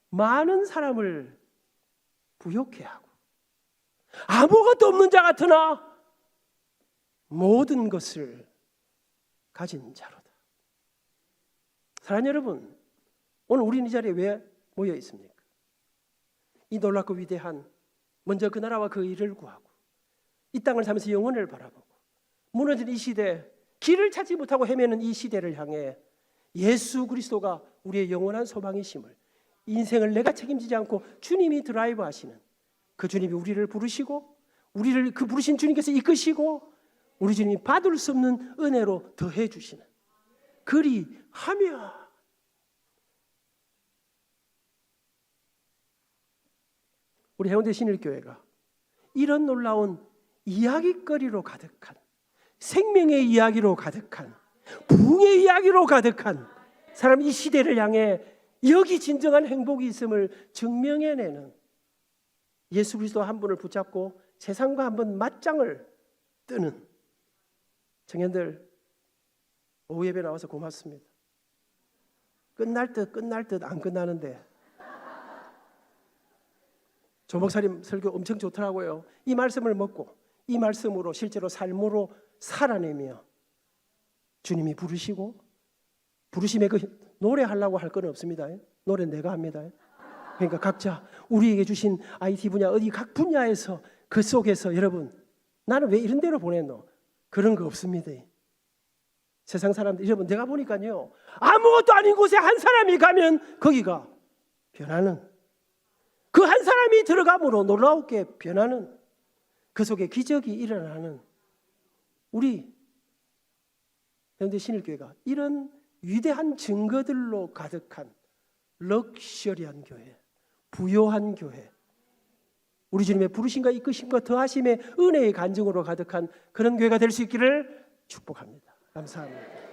많은 사람을 부욕해 하고, 아무것도 없는 자 같으나 모든 것을 가진 자로다. 사랑하는 여러분, 오늘 우리는 이 자리에 왜 모여 있습니까? 이 놀랍고 위대한, 먼저 그 나라와 그 일을 구하고 이 땅을 살면서 영혼을 바라보고 무너진 이 시대, 길을 찾지 못하고 헤매는 이 시대를 향해 예수 그리스도가 우리의 영원한 소망이심을, 인생을 내가 책임지지 않고 주님이 드라이브 하시는 그 주님이 우리를 부르시고, 우리를 그 부르신 주님께서 이끄시고, 우리 주님이 받을 수 없는 은혜로 더해 주시는, 그리하며 우리 해운대 신일교회가 이런 놀라운 이야기거리로 가득한, 생명의 이야기로 가득한, 부흥의 이야기로 가득한 사람, 이 시대를 향해 여기 진정한 행복이 있음을 증명해내는 예수 그리스도 한 분을 붙잡고 세상과 한번 맞짱을 뜨는 청년들, 오후 예배 나와서 고맙습니다. 끝날 듯 안 끝나는데 조 목사님 설교 엄청 좋더라고요. 이 말씀을 먹고 이 말씀으로 실제로 삶으로 살아내며 주님이 부르시고, 부르심에 그 노래하려고 할 건 없습니다. 노래는 내가 합니다. 그러니까 각자 우리에게 주신 IT 분야, 어디 각 분야에서 그 속에서, 여러분 나는 왜 이런 데로 보냈노? 그런 거 없습니다. 세상 사람들, 여러분 내가 보니까요, 아무것도 아닌 곳에 한 사람이 가면 거기가 변하는, 그 한 사람이 들어감으로 놀라우게 변하는, 그 속에 기적이 일어나는 우리 현대 신일교회가 이런 위대한 증거들로 가득한 럭셔리한 교회, 부요한 교회, 우리 주님의 부르심과 이끄심과 더하심의 은혜의 간증으로 가득한 그런 교회가 될 수 있기를 축복합니다. 감사합니다.